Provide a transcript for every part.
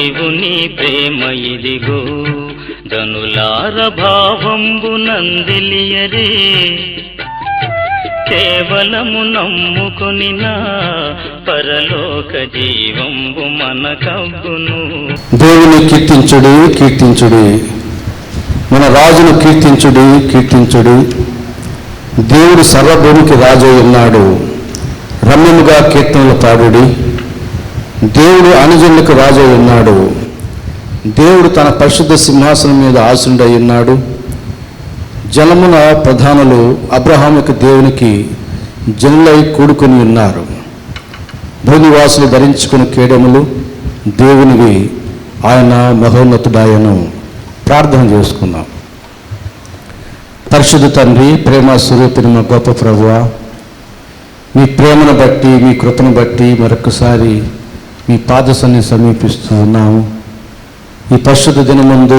దేవుని ప్రేమ ఇదిగో జనులార భావంబు నందిలియరే కేవలము నమ్ముకొని నా పరలోక జీవంబు మనకబ్బును. దేవుని కీర్తించుడి, కీర్తించుడి, మన రాజును కీర్తించుడి, కీర్తించుడి. దేవుడు సర్వభూమికి రాజు ఉన్నాడు. రమ్యముగా కీర్తనలు పాడుడి. దేవుడు అనుజనులకు రాజు ఉన్నాడు. దేవుడు తన పరిశుద్ధ సింహాసనం మీద ఆసీనుడై ఉన్నాడు. జలమున ప్రధానులు అబ్రహాముకి దేవునికి జనులై కూడుకొని ఉన్నారు. భూనివాసులు ధరించుకుని కేడములు దేవునివి, ఆయన మహోన్నతుడాయను. ప్రార్థన చేసుకుందాం. పరిశుద్ధ తండ్రి, ప్రేమ స్వరూపిణి మా గొప్ప ప్రభువా, మీ ప్రేమను బట్టి, మీ కృపను బట్టి మరొకసారి మీ పాదసన్ని సమీపిస్తూ ఉన్నాము. ఈ పరిశుద్ధ దినమందు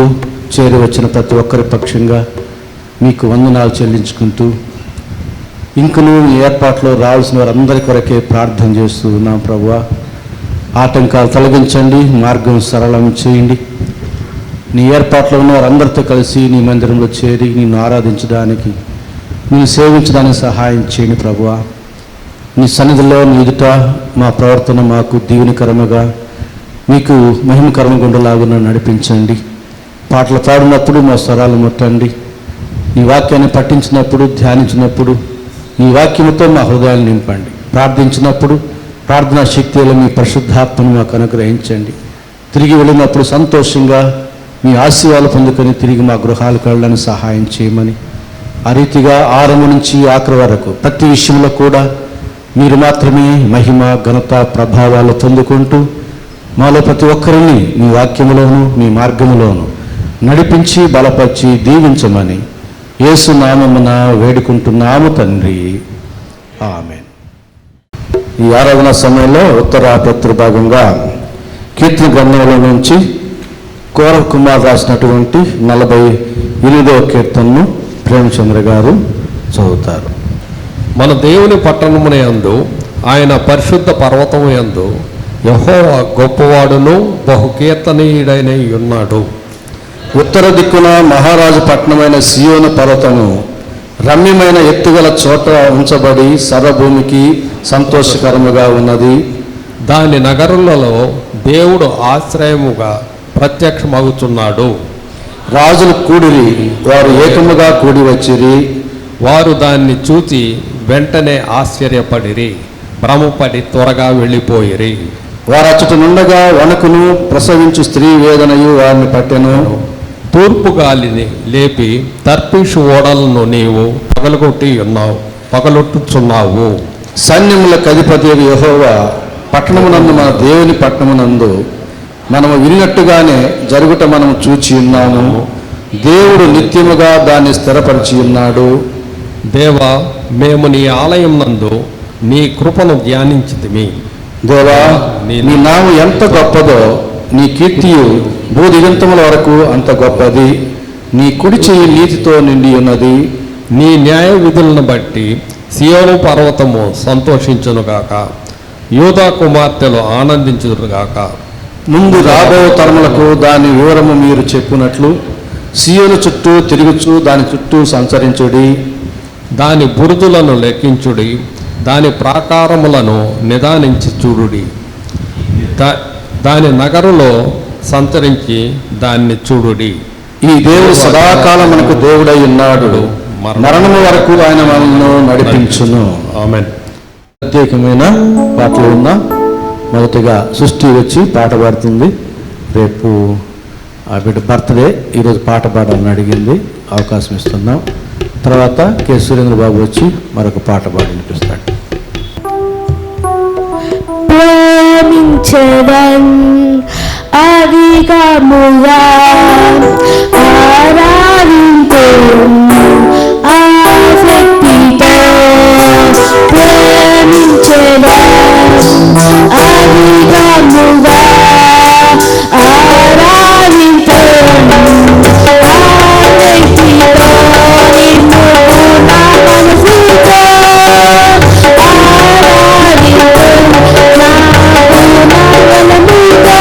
చేరి వచ్చిన ప్రతి ఒక్కరి పక్షంగా మీకు వందనాలు చెల్లించుకుంటూ ఇంకనూ ఈ ఏర్పాట్లో రావాల్సిన వారందరి కొరకే ప్రార్థన చేస్తూ ఉన్నాం. ప్రభువా, ఆటంకాలు తొలగించండి, మార్గం సరళం చేయండి. నీ ఏర్పాట్లో ఉన్న వారందరితో కలిసి నీ మందిరంలో చేరి నిన్ను ఆరాధించడానికి, నిన్ను సేవించడానికి సహాయం చేయండి. ప్రభువా, నీ సన్నిధిలో నీ ఎదుట మా ప్రవర్తన మాకు దీవెనకరముగా, మీకు మహిమకరముగా ఉండేలాగా నడిపించండి. పాటలు పాడినప్పుడు మా స్వరాలు ముట్టండి. నీ వాక్యాన్ని పఠించినప్పుడు, ధ్యానించినప్పుడు నీ వాక్యముతో మా హృదయాలు నింపండి. ప్రార్థించినప్పుడు ప్రార్థనా శక్తిలో మీ పరిశుద్ధాత్మను మాకు అనుగ్రహించండి. తిరిగి వెళ్ళినప్పుడు సంతోషంగా మీ ఆశీర్వాదాలు పొందుకొని తిరిగి మా గృహాలకు వెళ్ళడానికి సహాయం చేయమని, ఆ రీతిగా ఆరంభం నుంచి ఆఖరి వరకు ప్రతి విషయంలో కూడా మీరు మాత్రమే మహిమ, ఘనత, ప్రభావాలు పొందుకుంటూ మాలో ప్రతి ఒక్కరిని మీ వాక్యములోను మీ మార్గములోను నడిపించి బలపరిచి దీవించమని యేసు నామమున వేడుకుంటున్నాము తండ్రి, ఆమేన్. ఈ ఆరాధన సమయంలో ఉత్తర భాగంగా కీర్తన గ్రంథంలో నుంచి కోర కుమార్ రాసినటువంటి 48వ కీర్తనను ప్రేమచంద్ర గారు చదువుతారు. మన దేవుని పట్టణమున యందు, ఆయన పరిశుద్ధ పర్వతము యందు యెహోవా గొప్పవాడును బహుకీర్తనీయుడైన ఉన్నాడు. ఉత్తర దిక్కున మహారాజు పట్టణమైన సియోను పర్వతము రమ్యమైన ఎత్తుగల చోట ఉంచబడి సర్వభూమికి సంతోషకరముగా ఉన్నది. దాని నగరులలో దేవుడు ఆశ్రయముగా ప్రత్యక్షమగుచున్నాడు. రాజులు కూడిరి, వారు ఏకముగా కూడి వచ్చిరి. వారు దాన్ని చూచి వెంటనే ఆశ్చర్యపడిరి, భ్రమపడి త్వరగా వెళ్ళిపోయిరి. వారు అచ్చట నుండగా వణకును, ప్రసవించు స్త్రీ వేదనయు వారిని పట్టెను. తూర్పు గాలిని లేపి తర్పీషు ఓడలను నీవు పగలొట్టుచున్నావు. సైన్యములకు అధిపతి యెహోవా పట్టణమునందు, మన దేవుని పట్టణమునందు మనము విన్నట్టుగానే జరుగుట మనము చూచి ఉన్నాము. దేవుడు నిత్యముగా దాన్ని స్థిరపరిచి ఉన్నాడు. దేవా, మేము నీ ఆలయం నందు నీ కృపను ధ్యానించితిమి. దేవా, నీ నామం ఎంత గొప్పదో, నీ కీర్తియు భూదిగంతముల వరకు అంత గొప్పది. నీ కుడి చెయ్యి నీతితో నిండి ఉన్నది. నీ న్యాయ విధులను బట్టి సియోను పర్వతము సంతోషించునుగాక, యూదా కుమార్తెలు ఆనందించుదురుగాక. ముందు రాబో తరములకు దాని వివరము మీరు చెప్పినట్లు సియోను చుట్టూ తిరుగుచు దాని చుట్టూ సంచరించుడి. దాని బురుదులను లెక్కించుడి, దాని ప్రాకారములను నిదానించి చూడుడి. దాని నగరులో సంచరించి దాన్ని చూడుడి. ఈ దేవుడు సదాకాలం మనకు దేవుడై ఉన్నాడు, మరణము వరకు ఆయన మనల్ని నడిపించును. ఆమేన్. ప్రత్యేకమైన పాటలు ఉన్న మొదటిగా సృష్టి వచ్చి పాట పాడుతుంది. రేపు ఆ బిడ్డ బర్త్డే, ఈరోజు పాట పాడాలని అడిగింది, అవకాశం ఇస్తున్నాం. తర్వాత కె సురేంద్ర బాబు వచ్చి మరొక పాట పాడి వినిపిస్తాడు. అధికముగా ఆసక్తితో ప్రేమించెదా, అధికముగా ఆరాధించెను. ఆసక్తితో నిన్ను నా మనసుతో ఆరాధించెను. నా మనముతో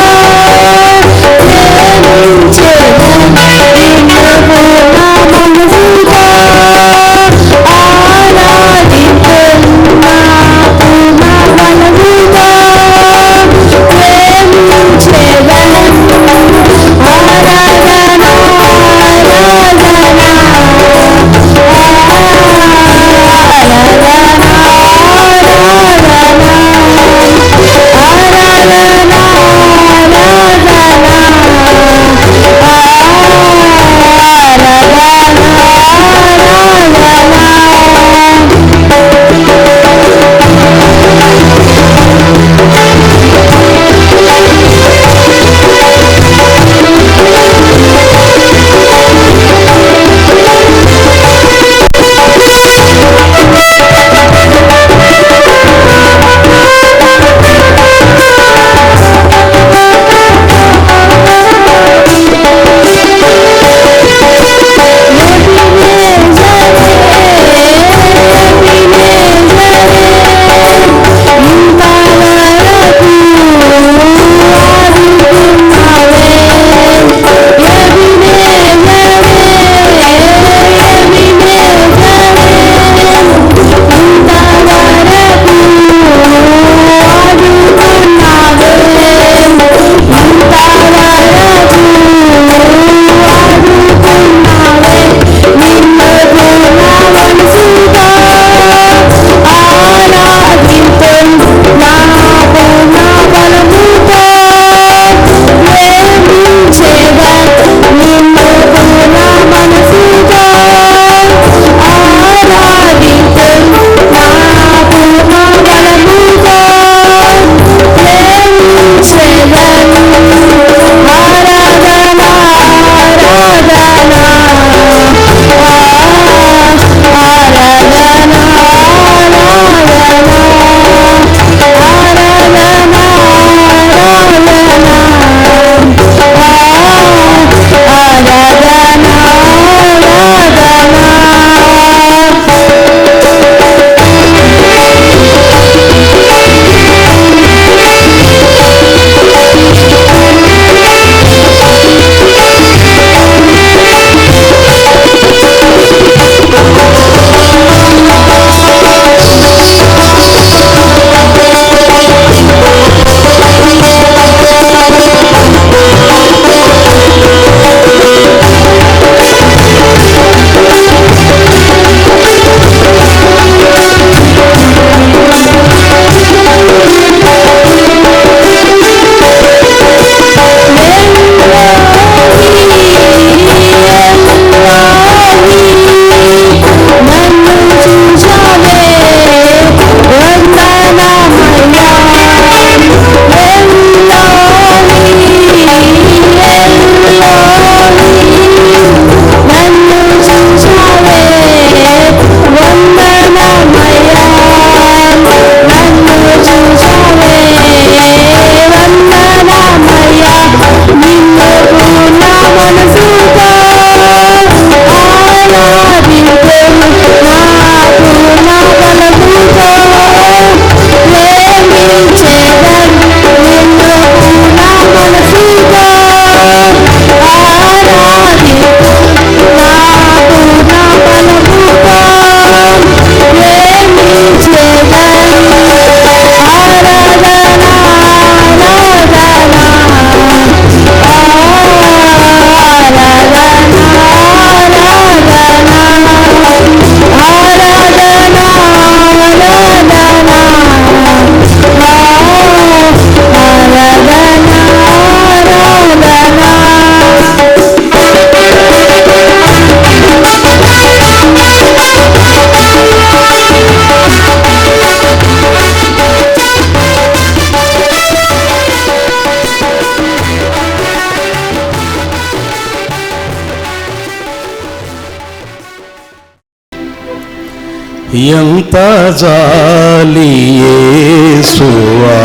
ఎంత జాలి యేసువా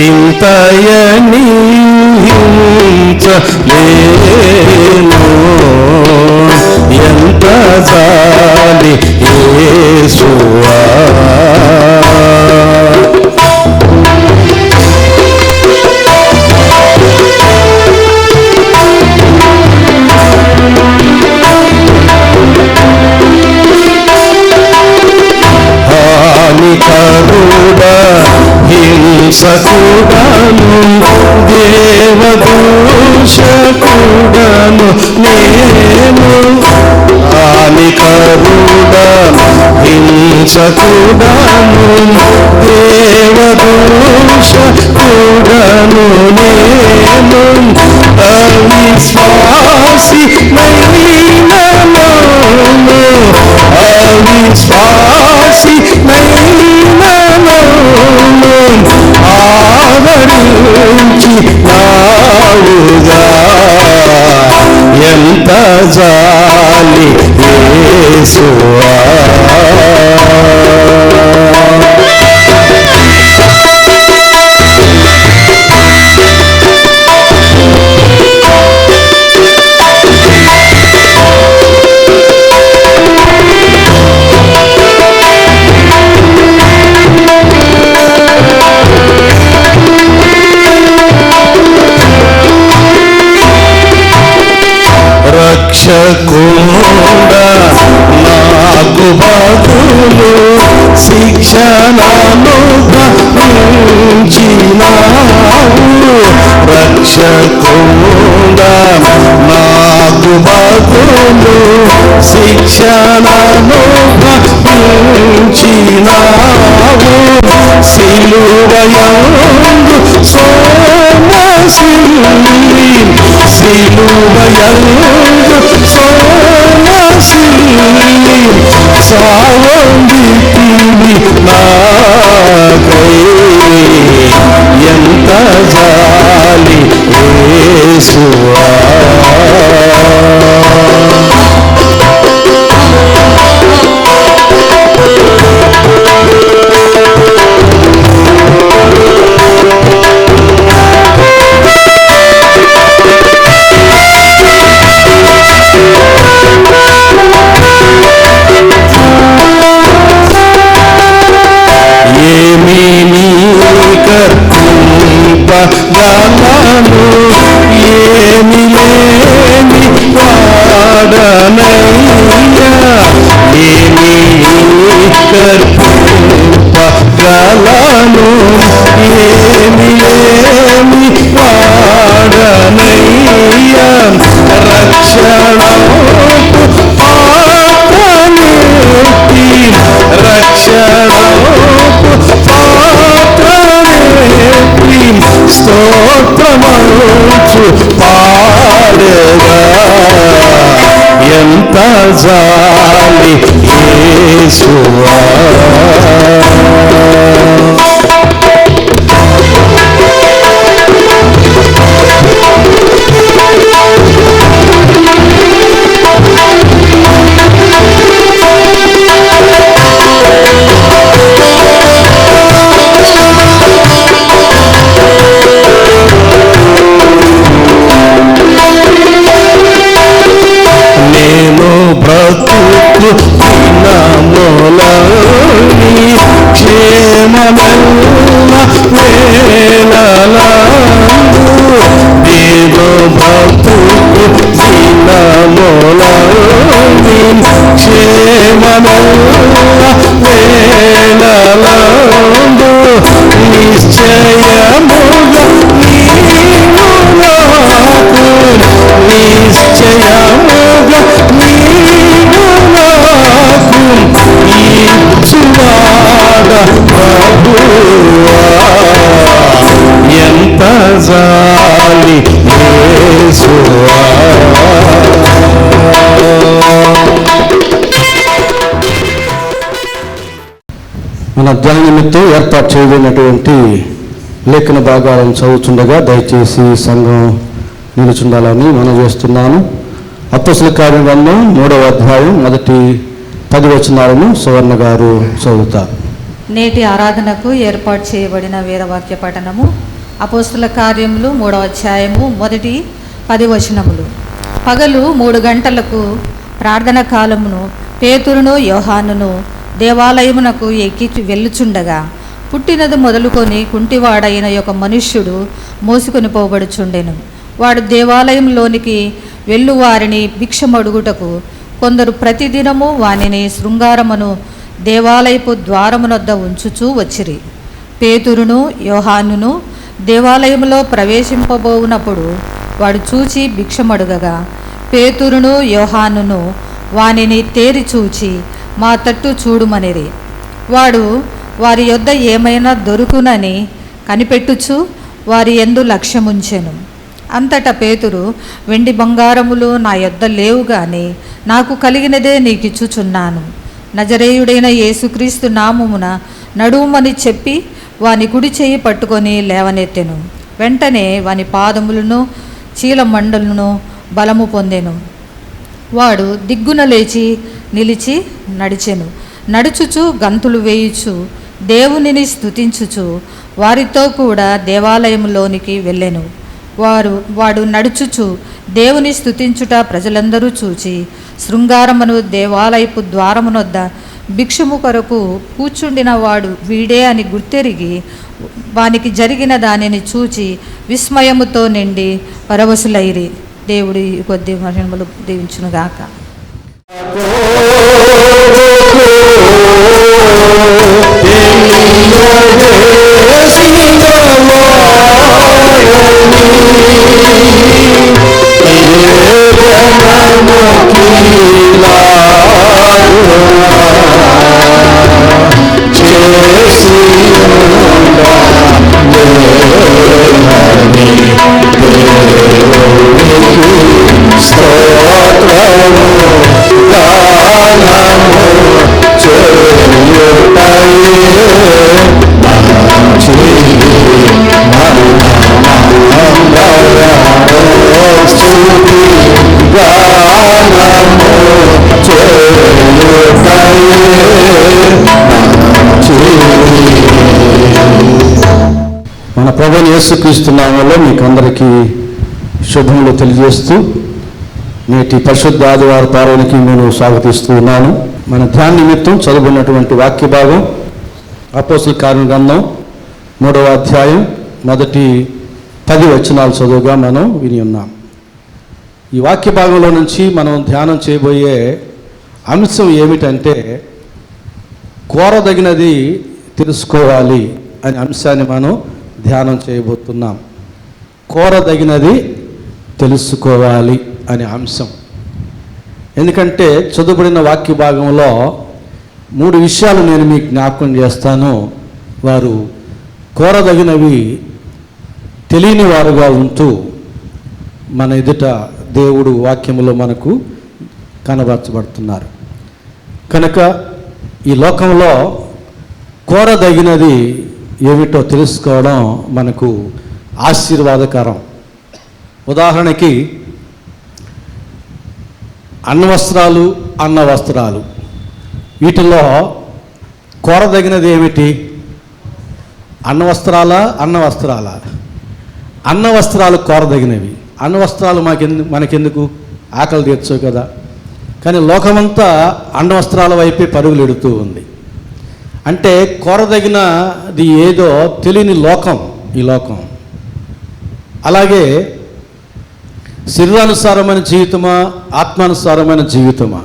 ఇంతయని హింసలేను ఎంత జాలి యేసువా హానికరుడా హింసకుడను దేవదూషకుడను నేను హానికరుడా హింసకుడను దేవదూషకుడను నేను అవిశ్వాసి నైనను అవిశ్వాసి నైనను ఆదరించి నావుగా ఎంత జాలి యేసువా రక్షకుండా నాకు బదులు శిక్షణను భరించినావు రక్షకుండా నాకు బదులు శిక్షణను భరించినావు సిలువయందు సోమశిల్లి సిలువయందు సోమశిల్లి సావందితివి నాకై ఎంత జాలి యేసువా గలను ఏమి లేని వాడనయ్యా ఏమి కర్పగలను ఏమి లేని వాడనయ్యా రక్షణకు పాత్రనేటి రక్షణకు పాత్రనేటి స్తోత్రమంచు పాడగా ఎంత జాలి యేసువా నేను బ్రతుకు దినములని క్షేమమెల్ల వేళలందు నేను బ్రతుకు దినములని క్షేమమెల్ల వేళలందు నిశ్చయముగా నీవు నాకు నిశ్చయముగా నీవు నాకు ఇచ్చువాడ ప్రభువా ఎంత జాలి యేసువా మన ధ్యాన నిమిత్తం ఏర్పాటు చేయబడినటువంటి లేఖన భాగాలను చదువుతుండగా దయచేసి సంఘం నిలుచుండాలని మనం చేస్తున్నాను. అప్పొస్తలుల కార్యగ్రంథం 3వ అధ్యాయం మొదటి 10 వచనాలను సువర్ణ గారు చదువుతారు. నేటి ఆరాధనకు ఏర్పాటు చేయబడిన వేదవాక్య పఠనము అపోస్తుల కార్యములు 3వ అధ్యాయము మొదటి 10 వచనములు. పగలు 3 గంటలకు ప్రార్థన కాలమును పేతురును యోహానును దేవాలయమునకు ఎక్కి వెళ్ళుచుండగా పుట్టినది మొదలుకొని కుంటివాడైన ఒక మనుష్యుడు మోసుకొని పోబడుచుండెను. వాడు దేవాలయంలోనికి వెళ్ళువారిని భిక్షమడుగుటకు కొందరు ప్రతిదినము వానిని శృంగారమును దేవాలయపు ద్వారమునొద్ద ఉంచుచూ వచ్చిరి. పేతురును యోహానును దేవాలయంలో ప్రవేశింపబోవునప్పుడు వాడు చూచి భిక్షమడుగగా పేతురును యోహానును వానిని తేరి చూచి మా తట్టు చూడుమనిరి. వాడు వారి యొద్ద ఏమైనా దొరుకునని కనిపెట్టుచు వారి యందు లక్ష్యముంచెను. అంతటా పేతురు, వెండి బంగారములు నా యొద్ద లేవు గాని నాకు కలిగినదే నీకిచ్చుచున్నాను. నజరేయుడైన యేసుక్రీస్తు నామమున నడువుమని చెప్పి వాని కుడి చెయ్యి పట్టుకొని లేవనెత్తెను. వెంటనే వాని పాదములను చీలమండలను బలము పొందెను. వాడు దిగ్గున లేచి నిలిచి నడిచెను. నడుచుచు గంతులు వేయుచు దేవునిని స్తుతించుచు వారితో కూడా దేవాలయంలోనికి వెళ్ళెను. వాడు నడుచుచు దేవుని స్తుతించుట ప్రజలందరూ చూచి శృంగారమును దేవాలయపు ద్వారమునొద్ద భిక్షము కొరకు కూర్చుండిన వాడు వీడే అని గుర్తెరిగి వానికి జరిగిన దానిని చూచి విస్మయముతో నిండి పరవశులైరి. దేవుడి కొద్ది మహిమలు దీవించునుగాక. మన ప్రభువైన యేసుక్రీస్తు నామములో మీకు అందరికీ శుభములు తెలియజేస్తూ నేటి పరిశుద్ధ ఆదివార పారాయణకి నేను స్వాగతిస్తూ ఉన్నాను. మన ధ్యాన నిమిత్తం చదువుకున్నటువంటి వాక్య భాగం అపోస్తలుల కార్యముల గ్రంథం 3వ అధ్యాయం మొదటి 10 వచనాలు చదువుగా మనం విని ఉన్నాం. ఈ వాక్య భాగంలో నుంచి మనం ధ్యానం చేయబోయే అంశం ఏమిటంటే కోరదగినది తెలుసుకోవాలి అనే అంశాన్ని మనం ధ్యానం చేయబోతున్నాం. కోరదగినది తెలుసుకోవాలి అనే అంశం. ఎందుకంటే చదువుబడిన వాక్య భాగంలో 3 విషయాలు నేను మీకు జ్ఞాపకం చేస్తాను. వారు కోరదగినవి తెలియని వారుగా ఉంటూ మన ఎదుట దేవుడు వాక్యములో మనకు కనబరచబడుతున్నారు. కనుక ఈ లోకంలో కోరదగినది ఏమిటో తెలుసుకోవడం మనకు ఆశీర్వాదకరం. ఉదాహరణకి అన్న వస్త్రాలు వీటిలో కోరదగినది ఏమిటి? అన్న వస్త్రాలు కోరదగినవి. అన్న వస్త్రాలు మనకెందుకు? ఆకలి తీర్చవు కదా. కానీ లోకమంతా అన్న వస్త్రాల వైపే పరుగులు ఎడుతూ ఉంది. అంటే కోరదగినది ఏదో తెలియని లోకం ఈ లోకం. అలాగే శరీరానుసారమైన జీవితమా, ఆత్మానుసారమైన జీవితమా?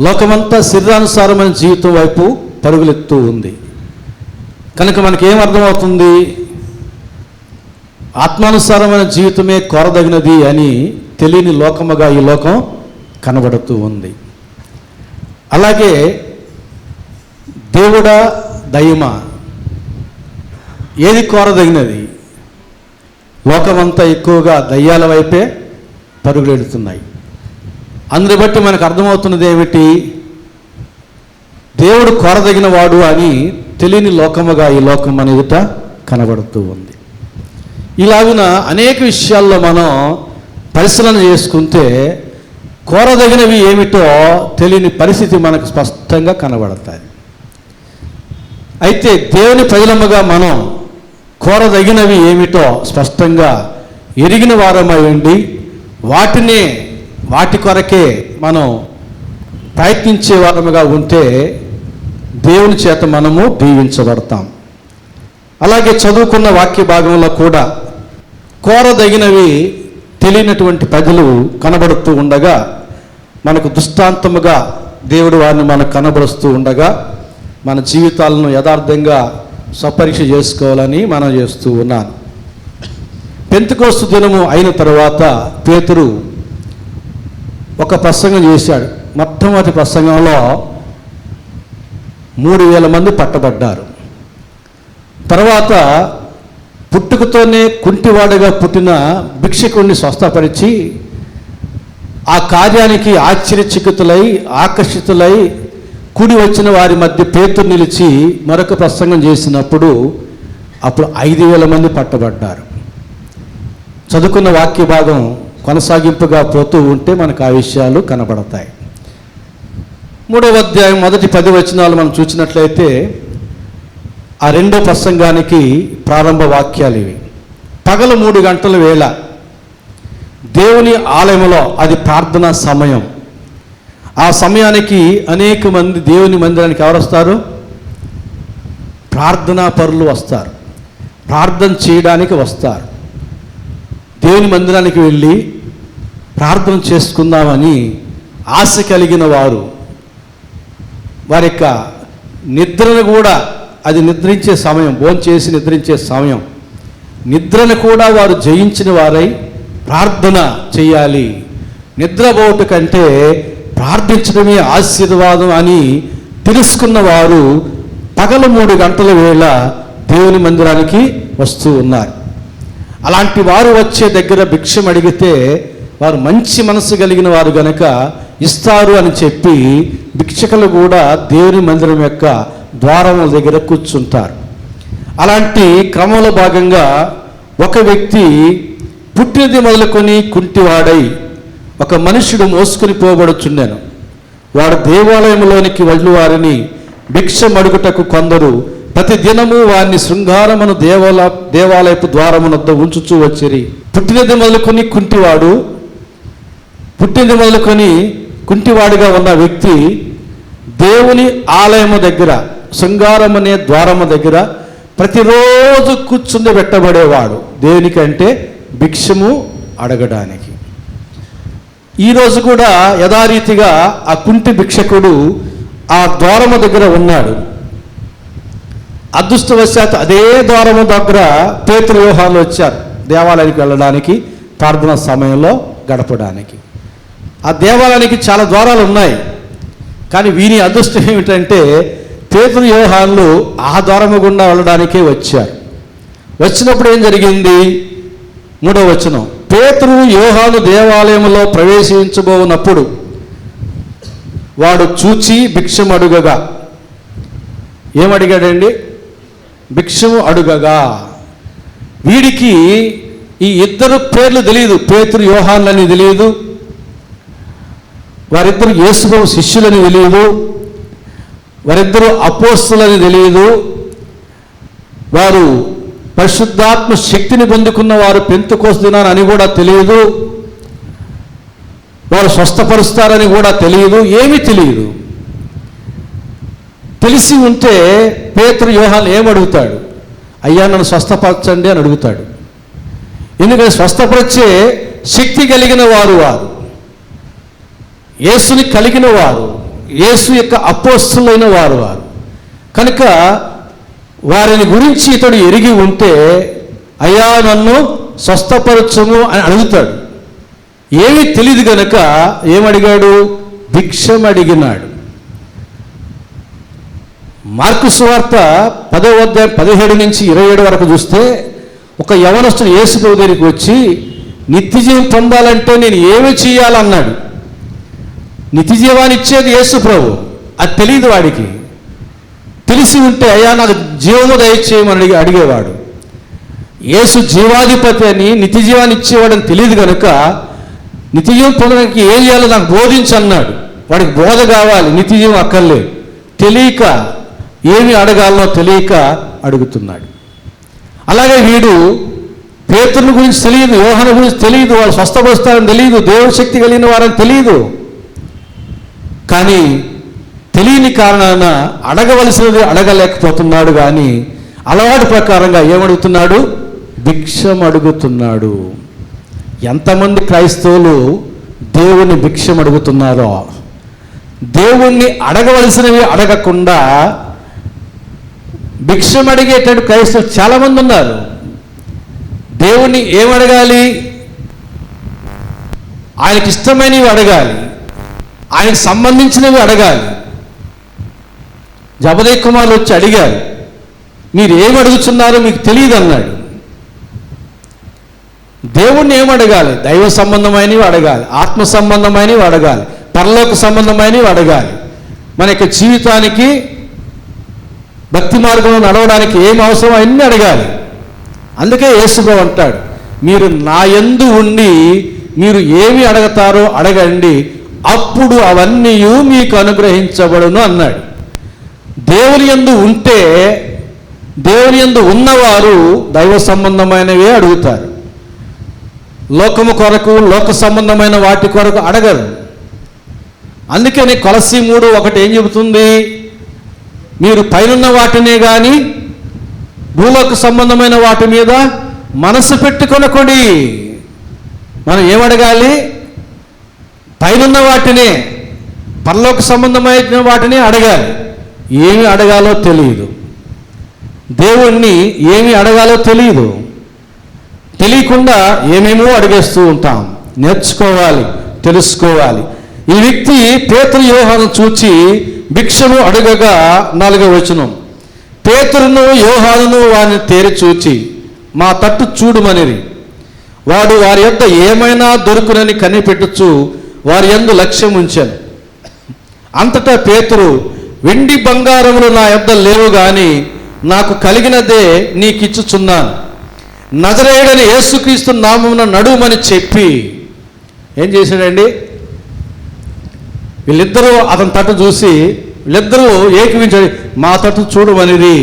లోకమంతా శరీరానుసారమైన జీవితం వైపు పరుగులెత్తూ ఉంది. కనుక మనకేం అర్థమవుతుంది? ఆత్మానుసారమైన జీవితమే కోరదగినది అని తెలియని లోకముగా ఈ లోకం కనబడుతూ ఉంది. అలాగే దేవుడా దయమా, ఏది కోరదగినది? లోకమంతా ఎక్కువగా దయ్యాల వైపే పరుగులెడుతున్నాయి. అందుని బట్టి మనకు అర్థమవుతున్నది ఏమిటి? దేవుడు కోరదగిన వాడు అని తెలియని లోకముగా ఈ లోకం మన ఎదుట కనబడుతూ ఉంది. ఇలాగున అనేక విషయాల్లో మనం పరిశీలన చేసుకుంటే కోరదగినవి ఏమిటో తెలియని పరిస్థితి మనకు స్పష్టంగా కనబడతాయి. అయితే దేవుని ప్రజలముగా మనం కోరదగినవి ఏమిటో స్పష్టంగా ఎరిగిన వారమై ఉండి వాటి కొరకే మనం ప్రయత్నించే వారముగా ఉంటే దేవుని చేత మనము దీవించబడతాం. అలాగే చదువుకున్న వాక్య భాగంలో కూడా కోరదగినవి తెలియనటువంటి ప్రజలు కనబడుతూ ఉండగా మనకు దృష్టాంతముగా దేవుడు వారిని మనకు కనబరుస్తూ ఉండగా మన జీవితాలను యథార్థంగా స్వపరీక్ష చేసుకోవాలని మనం చేస్తూ ఉన్నాను. పెంతెకోస్తు దినము అయిన తర్వాత పేతురు ఒక ప్రసంగం చేశాడు. మొట్టమొదటి ప్రసంగంలో 3,000 మంది పట్టబడ్డారు. తర్వాత పుట్టుకతోనే కుంటివాడుగా పుట్టిన భిక్షకుడిని స్వస్థపరిచి ఆ కార్యానికి ఆశ్చర్యచకితులై ఆకర్షితులై కూడి వచ్చిన వారి మధ్య పేతురు నిలిచి మరొక ప్రసంగం చేసినప్పుడు అప్పుడు 5,000 మంది పట్టబడ్డారు. చదువుకున్న వాక్య భాగం కొనసాగింపుగా పోతూ ఉంటే మనకు ఆ విషయాలు కనబడతాయి. 3వ అధ్యాయం మొదటి 10 వచనాలు మనం చూసినట్లయితే ఆ రెండో ప్రసంగానికి ప్రారంభ వాక్యాలు ఇవి. పగలు 3 గంటల వేళ దేవుని ఆలయంలో అది ప్రార్థనా సమయం. ఆ సమయానికి అనేక మంది దేవుని మందిరానికి ఎవరు వస్తారు? ప్రార్థనా పరులు వస్తారు, ప్రార్థన చేయడానికి వస్తారు. దేవుని మందిరానికి వెళ్ళి ప్రార్థన చేసుకుందామని ఆశ కలిగిన వారు వారి యొక్క నిద్రను కూడా, అది నిద్రించే సమయం, భోంచేసి నిద్రించే సమయం, నిద్రను కూడా వారు జయించిన వారై ప్రార్థన చేయాలి. నిద్రపోవట కంటే ప్రార్థించడమే ఆశీర్వాదం అని తెలుసుకున్న వారు పగలు 3 గంటల వేళ దేవుని మందిరానికి వస్తూ ఉన్నారు. అలాంటి వారు వచ్చే దగ్గర భిక్షం అడిగితే వారు మంచి మనసు కలిగిన వారు గనక ఇస్తారు అని చెప్పి భిక్షకులు కూడా దేవుని మందిరం యొక్క ద్వారముల దగ్గర కూర్చుంటారు. అలాంటి క్రమంలో భాగంగా ఒక వ్యక్తి పుట్టినది మొదలుకొని కుంటివాడై ఒక మనుషుడు మోసుకుని పోబడుచుండెను. వాడు దేవాలయంలోనికి వెళ్ళి వారిని భిక్షం అడుగుటకు కొందరు ప్రతి దినము వారిని శృంగారమును దేవాలయపు ద్వారమునొద్ద ఉంచుచూ వచ్చిరి. పుట్టినది మొదలుకొని కుంటివాడిగా ఉన్న వ్యక్తి దేవుని ఆలయము దగ్గర, శృంగారం అనే ద్వారము దగ్గర ప్రతిరోజు కూర్చుండి పెట్టబడేవాడు. దేనికంటే భిక్షము అడగడానికి. ఈరోజు కూడా యథారీతిగా ఆ కుంటి భిక్షకుడు ఆ ద్వారము దగ్గర ఉన్నాడు. అదృష్టవశాత్తు అదే ద్వారము దగ్గర పేతురు యోహాను వచ్చారు దేవాలయానికి వెళ్ళడానికి, ప్రార్థన సమయంలో గడపడానికి. ఆ దేవాలయానికి చాలా ద్వారాలు ఉన్నాయి, కానీ వీరి అదృష్టం ఏమిటంటే పేతురు యోహానులు ఆ ద్వారము గుండా వెళ్ళడానికే వచ్చారు. వచ్చినప్పుడు ఏం జరిగింది? 3వ వచనం, పేతురు యోహాను దేవాలయంలో ప్రవేశించబోనప్పుడు వాడు చూచి భిక్షం అడుగగా. ఏమడిగాడండి? భిక్షము అడుగగా. వీడికి ఈ ఇద్దరు పేర్లు తెలియదు, పేతురు యోహానులని తెలియదు, వారిద్దరు యేసుప్రభు శిష్యులని తెలియదు, వారిద్దరు అపోస్తలులని తెలియదు, వారు పరిశుద్ధాత్మ శక్తిని పొందుకున్న వారు పెంతెకోస్తు దినాన్ని అని కూడా తెలియదు, వారు స్వస్థపరుస్తారని కూడా తెలియదు, ఏమీ తెలియదు. తెలిసి ఉంటే పేతురు యోహాను ఏమడుగుతాడు? అయ్యా నన్ను స్వస్థపరచండి అని అడుగుతాడు. ఎందుకంటే స్వస్థపరిచే శక్తి కలిగిన వారు, యేసుని కలిగిన వారు, యేసు యొక్క అపోస్తలులైన వారు. కనుక వారిని గురించి ఇతడు ఎరిగి ఉంటే అయ్యా నన్ను స్వస్థపరచము అని అడుగుతాడు. ఏమీ తెలియదు గనక ఏమడిగాడు? భిక్షం అడిగినాడు. మార్కు సువార్త 10వ అధ్యాయం 17 నుంచి 27 వరకు చూస్తే ఒక యవనస్తుడు యేసు ప్రభు దగ్గరికి వచ్చి నిత్యజీవం పొందాలంటే నేను ఏమి చేయాలన్నాడు. నిత్యజీవాన్ని ఇచ్చేది యేసు ప్రభు, అది తెలియదు వాడికి. తెలిసి ఉంటే అయ్యా నాకు జీవము దయచేయమని అడిగేవాడు. యేసు జీవాధిపతి అని, నిత్యజీవాన్ని ఇచ్చేవాడని తెలియదు కనుక నిత్యజీవం పొందడానికి ఏం చేయాలో నాకు బోధించు అన్నాడు. వాడికి బోధ కావాలి, నిత్యజీవం అక్కర్లేదు. తెలియక ఏమి అడగాలనో తెలియక అడుగుతున్నాడు. అలాగే వీడు పేతురుని గురించి తెలియదు, యోహాను గురించి తెలియదు, వాడు స్వస్థపరుస్తారని తెలియదు, దేవుడి శక్తి కలిగిన వారని తెలియదు. కానీ తెలియని కారణాన అడగవలసినది అడగలేకపోతున్నాడు. కానీ అలవాటు ప్రకారంగా ఏమడుగుతున్నాడు? భిక్షం అడుగుతున్నాడు. ఎంతమంది క్రైస్తవులు దేవుణ్ణి భిక్షం అడుగుతున్నారో, దేవుణ్ణి అడగవలసినవి అడగకుండా భిక్షం అడిగేటట్టు క్రైస్తవులు చాలామంది ఉన్నారు. దేవుణ్ణి ఏమడగాలి? ఆయనకి ఇష్టమైనవి అడగాలి, ఆయనకు సంబంధించినవి అడగాలి. జబదయి కుమారులు వచ్చి అడిగారు, మీరు ఏమి అడుగుతున్నారో మీకు తెలియదు అన్నాడు. దేవుణ్ణి ఏమడగాలి? దైవ సంబంధమైనవి అడగాలి, ఆత్మ సంబంధమైనవి అడగాలి, పరలోక సంబంధమైనవి అడగాలి. మన యొక్క జీవితానికి భక్తి మార్గంలో నడవడానికి ఏం అవసరం అన్నీ అడగాలి. అందుకే యేసుప్రభువు అంటాడు, మీరు నా యందు ఉండి మీరు ఏమి అడగతారో అడగండి, అప్పుడు అవన్నీ మీకు అనుగ్రహించబడును అన్నాడు. దేవుని యందు ఉంటే, దేవుని యందు ఉన్నవారు దైవ సంబంధమైనవే అడుగుతారు. లోకము కొరకు, లోక సంబంధమైన వాటి కొరకు అడగరు. అందుకని కొలస్సీ 3:1 ఏం చెబుతుంది? మీరు పైనున్న వాటినే కానీ భూలోక సంబంధమైన వాటి మీద మనసు పెట్టుకొనకొడి. మనం ఏమడగాలి? పైనున్న వాటినే, పరలోక సంబంధమైన వాటిని అడగాలి. ఏమి అడగాలో తెలియదు. దేవుణ్ణి ఏమి అడగాలో తెలియదు. తెలియకుండా ఏమేమో అడిగేస్తూ ఉంటాం. నేర్చుకోవాలి, తెలుసుకోవాలి. ఈ వ్యక్తి పేతురు యోహాను చూచి భిక్షను అడగగా 4వ వచనం, పేతురును యోహానును వారిని తేరి చూచి మా తట్టు చూడుమనిరి. వాడు వారి యొద్ద ఏమైనా దొరుకునని కనిపెట్టుచు వారి యందు లక్ష్యం ఉంచాను. అంతటా పేతురు, వెండి బంగారములు నా యొద్ద లేవు గాని నాకు కలిగినదే నీకిచ్చుచున్నాను. నజరేయుడైన యేసుక్రీస్తు నామమున నడుమని చెప్పి ఏం చేశాడండి? వీళ్ళిద్దరూ అతని తట్టు చూసి వీళ్ళిద్దరూ ఏకీవించాడు, మా తట్టు చూడమనిది.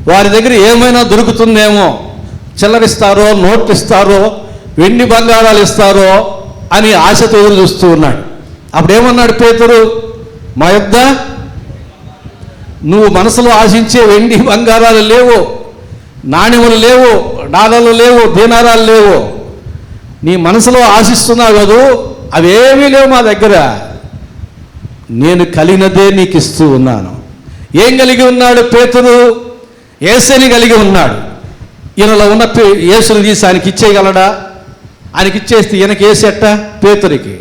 వారి దగ్గర ఏమైనా దొరుకుతుందేమో, చిల్లరిస్తారో, నోట్లు ఇస్తారో, వెండి బంగారాలు ఇస్తారో అని ఆశతో ఎదురు చూస్తూ ఉన్నాడు. అప్పుడు ఏమన్నాడు పేతురు? మా యొద్ద నువ్వు మనసులో ఆశించే వెండి బంగారాలు లేవు, నాణ్యములు లేవు, డాలర్లు లేవు, దీనారాలు లేవు. నీ మనసులో ఆశిస్తున్నావు కదూ, అవేమీ లేవు మా దగ్గర. నేను కలిగినదే నీకు ఇస్తూ ఉన్నాను. ఏం కలిగి ఉన్నాడు పేతురు? యేసుని కలిగి ఉన్నాడు. ఈయనలో ఉన్న యేసుని తీసి ఆయనకి ఇచ్చేయగలడా? ఆయనకి ఇచ్చేస్తే ఈయనకి యేసెట్ట? పేతురికి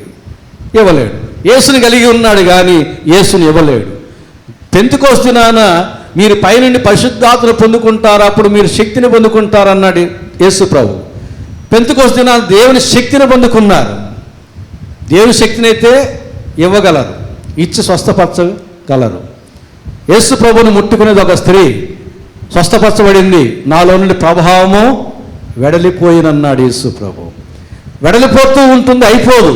ఇవ్వలేడు. యేసుని కలిగి ఉన్నాడు కానీ యేసుని ఇవ్వలేడు. పెంతెకొస్తు దినాన మీరు పైనుండి పరిశుద్ధాత్మను పొందుకుంటారు, అప్పుడు మీరు శక్తిని పొందుకుంటారు అన్నాడు యేసు ప్రభు. పెంతెకొస్తు దినాన దేవుని శక్తిని పొందుకున్నారు. దేవుని శక్తిని అయితే ఇవ్వగలరు, ఇచ్చి స్వస్థపరచగలరు. యేసు ప్రభువును ముట్టుకునేది ఒక స్త్రీ, స్వస్థపరచబడింది. నాలో నుండి ప్రభావము వెడలిపోయినన్నాడు యేసు ప్రభు. వెడలిపోతూ ఉంటుంది, అయిపోదు,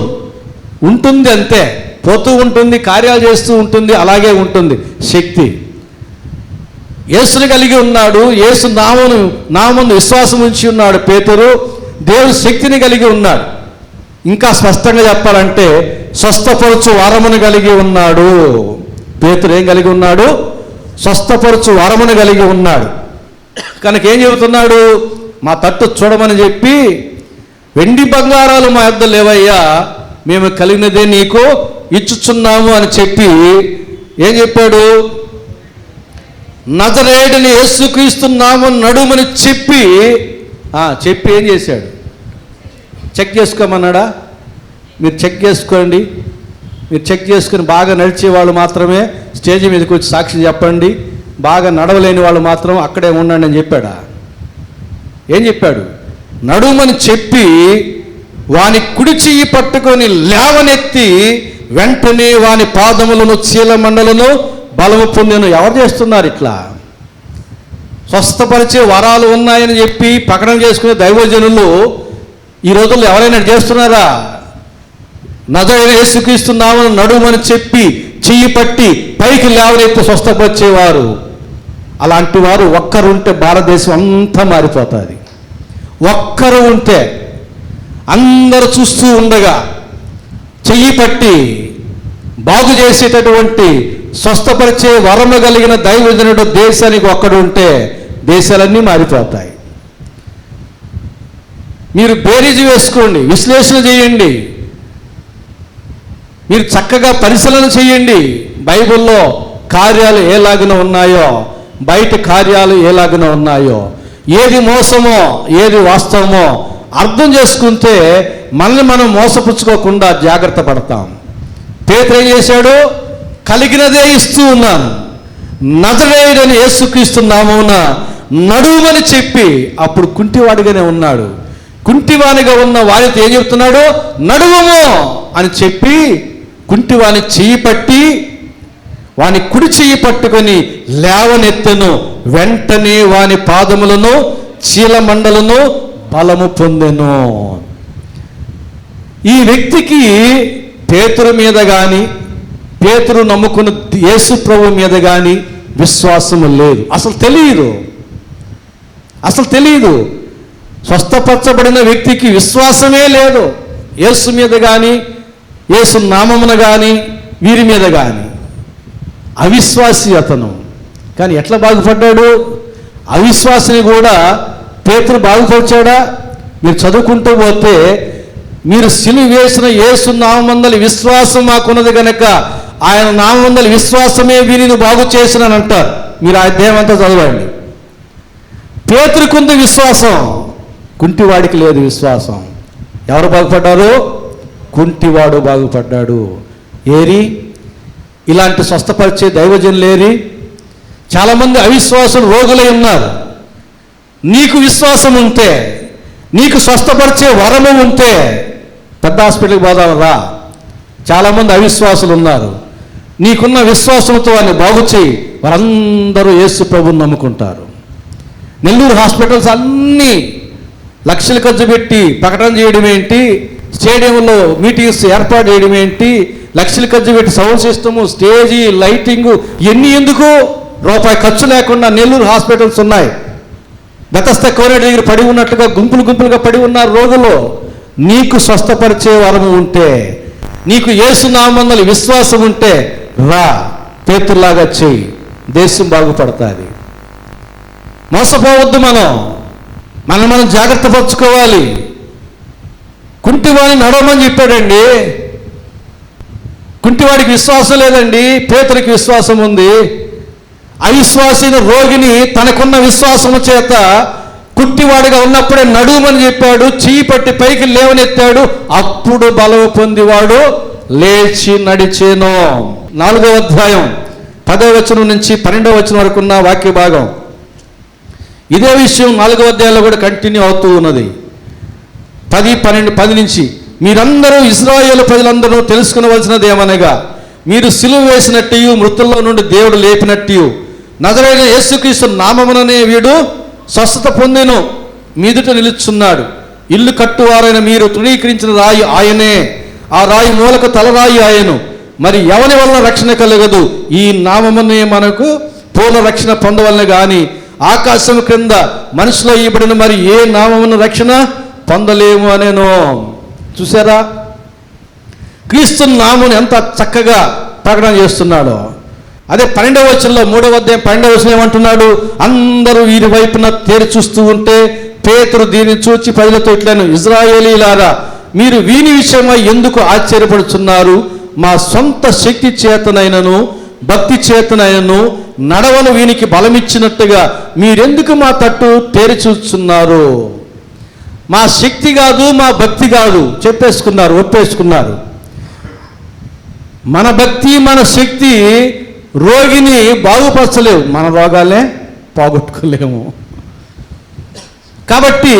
ఉంటుంది అంతే, పోతూ ఉంటుంది, కార్యాలు చేస్తూ ఉంటుంది, అలాగే ఉంటుంది శక్తి. యేసుని కలిగి ఉన్నాడు, యేసు నామమును విశ్వాసం ఉంచి ఉన్నాడు పేతురు. దేవుని శక్తిని కలిగి ఉన్నాడు. ఇంకా స్పష్టంగా చెప్పాలంటే స్వస్థపరచు వరమును కలిగి ఉన్నాడు. పేతురు ఏం కలిగి ఉన్నాడు? స్వస్థపరచు వరమును కలిగి ఉన్నాడు. కనుక ఏం చెబుతున్నాడు? మా తట్టు చూడమని చెప్పి, వెండి బంగారాలు మా యొద్ద లేవయ్యా, మేము కలిగినదే నీకు ఇచ్చుచున్నాము అని చెప్పి ఏం చెప్పాడు? నజరేయుడైన యేసుక్రీస్తు నామమున నడుమని చెప్పి ఏం చేశాడు? చెక్ చేసుకోమన్నాడా? మీరు చెక్ చేసుకోండి. మీరు చెక్ చేసుకుని బాగా నడిచే వాళ్ళు మాత్రమే స్టేజ్ మీదకి వచ్చి సాక్షి చెప్పండి, బాగా నడవలేని వాళ్ళు మాత్రం అక్కడే ఉండండి అని చెప్పాడా? ఏం చెప్పాడు? నడుమని చెప్పి వాని కుడి చెయ్యి పట్టుకొని లేవనెత్తి వెంటనే వాని పాదములను చీలమండలను బలము పొందెను. ఎవరు చేస్తున్నారు ఇట్లా? స్వస్థపరిచే వరాలు ఉన్నాయని చెప్పి ప్రకటన చేసుకునే దైవజనులు ఈ రోజుల్లో ఎవరైనా చేస్తున్నారా? నజరైన యేసుక్రీస్తు నామమున నడుమని చెప్పి చెయ్యి పట్టి పైకి లేవనెత్తి స్వస్థపరిచేవారు. అలాంటి వారు ఒక్కరు ఉంటే భారతదేశం అంతా మారిపోతుంది. ఒక్కరు ఉంటే అందరూ చూస్తూ ఉండగా చెయ్యి పట్టి బాగు చేసేటటువంటి స్వస్థపరిచే వరము కలిగిన దైవజనుడు దేశానికి ఒక్కడు ఉంటే దేశాలన్నీ మారిపోతాయి. మీరు బేరీజు వేసుకోండి, విశ్లేషణ చేయండి, మీరు చక్కగా పరిశీలన చేయండి. బైబిల్లో కార్యాలు ఎలాగున ఉన్నాయో, బయట కార్యాలు ఎలాగున ఉన్నాయో, ఏది మోసమో ఏది వాస్తవమో అర్థం చేసుకుంటే మనల్ని మనం మోసపుచ్చుకోకుండా జాగ్రత్త పడతాం. పేతురు ఏం చేశాడు? కలిగినదే ఇస్తూ ఉన్నాను, నజరేయుడైన యేసుక్రీస్తు నామమున నడుమని చెప్పి, అప్పుడు కుంటివాడిగానే ఉన్నాడు. కుంటివానిగా ఉన్న వారితో ఏం చెప్తున్నాడు? నడువము అని చెప్పి కుంటివాని చెయ్యి పట్టి వాని కుడి చెయ్యి పట్టుకొని లేవనెత్తెను. వెంటనే వాని పాదములను చీలమండలను బలము పొందెను. ఈ వ్యక్తికి పేతురు మీద కానీ పేతురు నమ్ముకున్న యేసు ప్రభు మీద కానీ విశ్వాసము లేదు. అసలు తెలియదు. స్వస్థపరచబడిన వ్యక్తికి విశ్వాసమే లేదు. యేసు మీద కానీ యేసు నామమున కానీ వీరి మీద కానీ. అవిశ్వాసి అతను. కానీ ఎట్లా బాగుపడ్డాడు? అవిశ్వాసిని కూడా పేతురు బాగుపరిచాడా? మీరు చదువుకుంటూ పోతే, మీరు సిలువ వేసిన యేసు నామమందలి విశ్వాసం మాకున్నది కనుక ఆయన నామమందలి విశ్వాసమే వీరిని బాగు చేసినని అంటారు. మీరు ఆ అధ్యాయం అంతా చదవండి. పేతురుకుంది విశ్వాసం, కుంటివాడికి లేదు విశ్వాసం. ఎవరు బాగుపడ్డారు? కుంటివాడు బాగుపడ్డాడు. ఏరి ఇలాంటి స్వస్థపరిచే దైవజనులేరి? చాలామంది అవిశ్వాసులు రోగులై ఉన్నారు. నీకు విశ్వాసం ఉంటే, నీకు స్వస్థపరిచే వరము ఉంటే పెద్ద హాస్పిటల్కి పోదాం రా. చాలామంది అవిశ్వాసులు ఉన్నారు. నీకున్న విశ్వాసంతో వారిని బాగు చేయి, వారందరూ యేసు ప్రభువుని నమ్ముకుంటారు. నెల్లూరు హాస్పిటల్స్ అన్నీ లక్షలు ఖర్చు పెట్టి ప్రకటన చేయడం ఏంటి, స్టేడియంలో మీటింగ్స్ ఏర్పాటు చేయడం ఏంటి, లక్షలు ఖర్చు పెట్టి సౌండ్ సిస్టము, స్టేజీ, లైటింగు ఇవన్నీ ఎందుకు? రూపాయి ఖర్చు లేకుండా నెల్లూరు హాస్పిటల్స్ ఉన్నాయి. బెతస్తా కోనేటి దగ్గర పడి ఉన్నట్లుగా గుంపులుగా పడి ఉన్నారు రోగులు. నీకు స్వస్థపరిచే వరము ఉంటే, నీకు యేసు నామమున విశ్వాసం ఉంటే రా, పేతురులాగా చెయ్యి, దేశం బాగుపడుతుంది. మోసపోవద్దు. మనం జాగ్రత్త పరచుకోవాలి. కుంటివాడిని నడవమని చెప్పాడండి. కుంటివాడికి విశ్వాసం లేదండి, పేతురికి విశ్వాసం ఉంది. అవిశ్వాసిన రోగిని తనకున్న విశ్వాసము చేత కుంటివాడిగా ఉన్నప్పుడే నడుమని చెప్పాడు, చెయ్యి పట్టి పైకి లేవనెత్తాడు. అప్పుడు బలము పొందివాడు లేచి నడిచేను. 4వ అధ్యాయం 10వ వచనం నుంచి 12వ వచనం వరకు ఉన్న వాక్య భాగం. ఇదే విషయం 4వ అధ్యాయంలో కూడా కంటిన్యూ అవుతూ ఉన్నది. 10 నుంచి, మీరందరూ ఇశ్రాయేలు ప్రజలందరూ తెలుసుకునవలసినది ఏమనగా, మీరు సిలువ వేసినట్టు మృతుల్లో నుండి దేవుడు లేపినట్టు నజరైన యేసుక్రీస్తు నామముననే వీడు స్వస్థత పొందెను, మీదుట నిలుచున్నాడు. ఇల్లు కట్టువారైన మీరు తృణీకరించిన రాయి ఆయనే, ఆ రాయి మూలకు తలరాయి ఆయను. మరి ఎవరి వలన రక్షణ కలగదు? ఈ నామమునే మనకు పూర్ణ రక్షణ పొందవలన గాని ఆకాశం క్రింద మనుషులో ఇవ్వబడిన మరి ఏ నామమును రక్షణ పొందలేము అనేను. చూసారా, క్రీస్తు నామమును ఎంత చక్కగా ప్రకటన చేస్తున్నాడో. అదే 12వ వచనంలో 3వ అధ్యాయం 12వ వచనం ఏమంటున్నాడు? అందరూ వీరి వైపున తేరి చూస్తూ ఉంటే పేతురు దీన్ని చూచి ప్రజలతో ఇట్లను, ఇశ్రాయేలీయులారా, మీరు వీని విషయమై ఎందుకు ఆశ్చర్యపడుచున్నారు? మా సొంత శక్తి చేతనైనను భక్తి చేతనైనను నడవను వీనికి బలమిచ్చినట్టుగా మీరెందుకు మా తట్టు తేరి చూస్తున్నారు? మా శక్తి కాదు, మా భక్తి కాదు, ఒప్పేసుకున్నారు. మన భక్తి మన శక్తి రోగిని బాగుపరచలేవు, మన రోగాలే పోగొట్టుకోలేము. కాబట్టి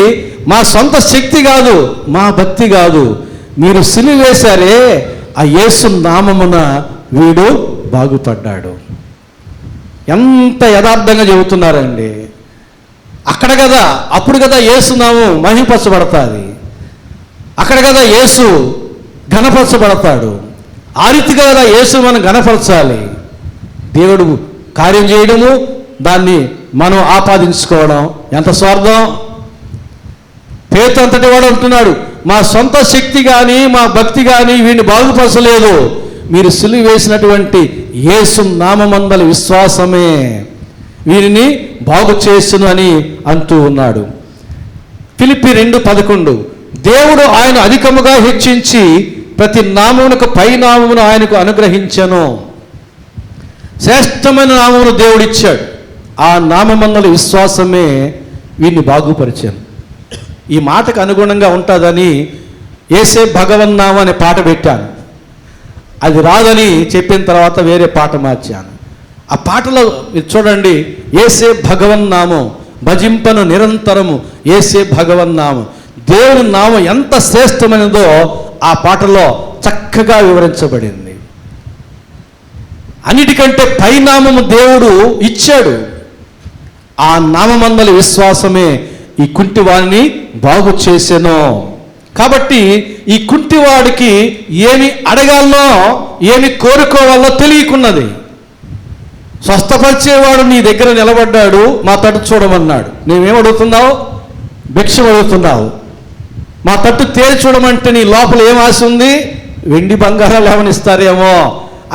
మా సొంత శక్తి కాదు, మా భక్తి కాదు, మీరు సిలువ వేశారే ఆ యేసు నామమున వీడు బాగుపడ్డాడు. ఎంత యథార్థంగా చెబుతున్నారండి. అప్పుడు కదా యేసు నామం మహిమపరచబడతాది. అక్కడ కదా యేసు ఘనపరచబడతాడు. ఆ రీతిగా కదా యేసు మనం ఘనపరచాలి. దేవుడు కార్యం చేయడము, దాన్ని మనం ఆపాదించుకోవడం ఎంత స్వార్థం. పేతురు అంతటి వాడు అంటున్నాడు, మా సొంత శక్తి కానీ మా భక్తి కానీ వీడిని బాగుపరచలేదు, మీరు సిలువ వేసినటువంటి యేసు నామమందలి విశ్వాసమే వీరిని బాగు చేసును అని అంటూ ఉన్నాడు. ఫిలిప్పి 2:11 దేవుడు ఆయన అధికముగా హెచ్చించి ప్రతి నామమునకు పై నామమును ఆయనకు అనుగ్రహించెను. శ్రేష్టమైన నామమును దేవుడిచ్చాడు. ఆ నామమందలి విశ్వాసమే వీరిని బాగుపరిచాను. ఈ మాటకు అనుగుణంగా ఉంటుందని యేసే భగవన్నామ అనే పాట పెట్టాను. అది రాదని చెప్పిన తర్వాత వేరే పాట మార్చాను. ఆ పాటలో మీరు చూడండి, యేసే భగవన్నామం భజింపను నిరంతరము యేసే భగవన్నామం. దేవుని నామం ఎంత శ్రేష్టమైనదో ఆ పాటలో చక్కగా వివరించబడింది. అన్నిటికంటే పైనామము దేవుడు ఇచ్చాడు. ఆ నామమందలి విశ్వాసమే ఈ కుంటివాడిని బాగు చేసెను. కాబట్టి ఈ కుంటివాడికి ఏమి అడగాలనో ఏమి కోరుకోవాలో తెలియకున్నది. స్వస్థపరిచేవాడు నీ దగ్గర నిలబడ్డాడు, మా తట్టు చూడమన్నాడు. నువ్వేం అడుగుతున్నావు? భిక్షం అడుగుతున్నావు. మా తట్టు తేరి చూడమంటే నీ లోపల ఏం ఆశ ఉంది? వెండి బంగారాలు ఏమనిస్తారేమో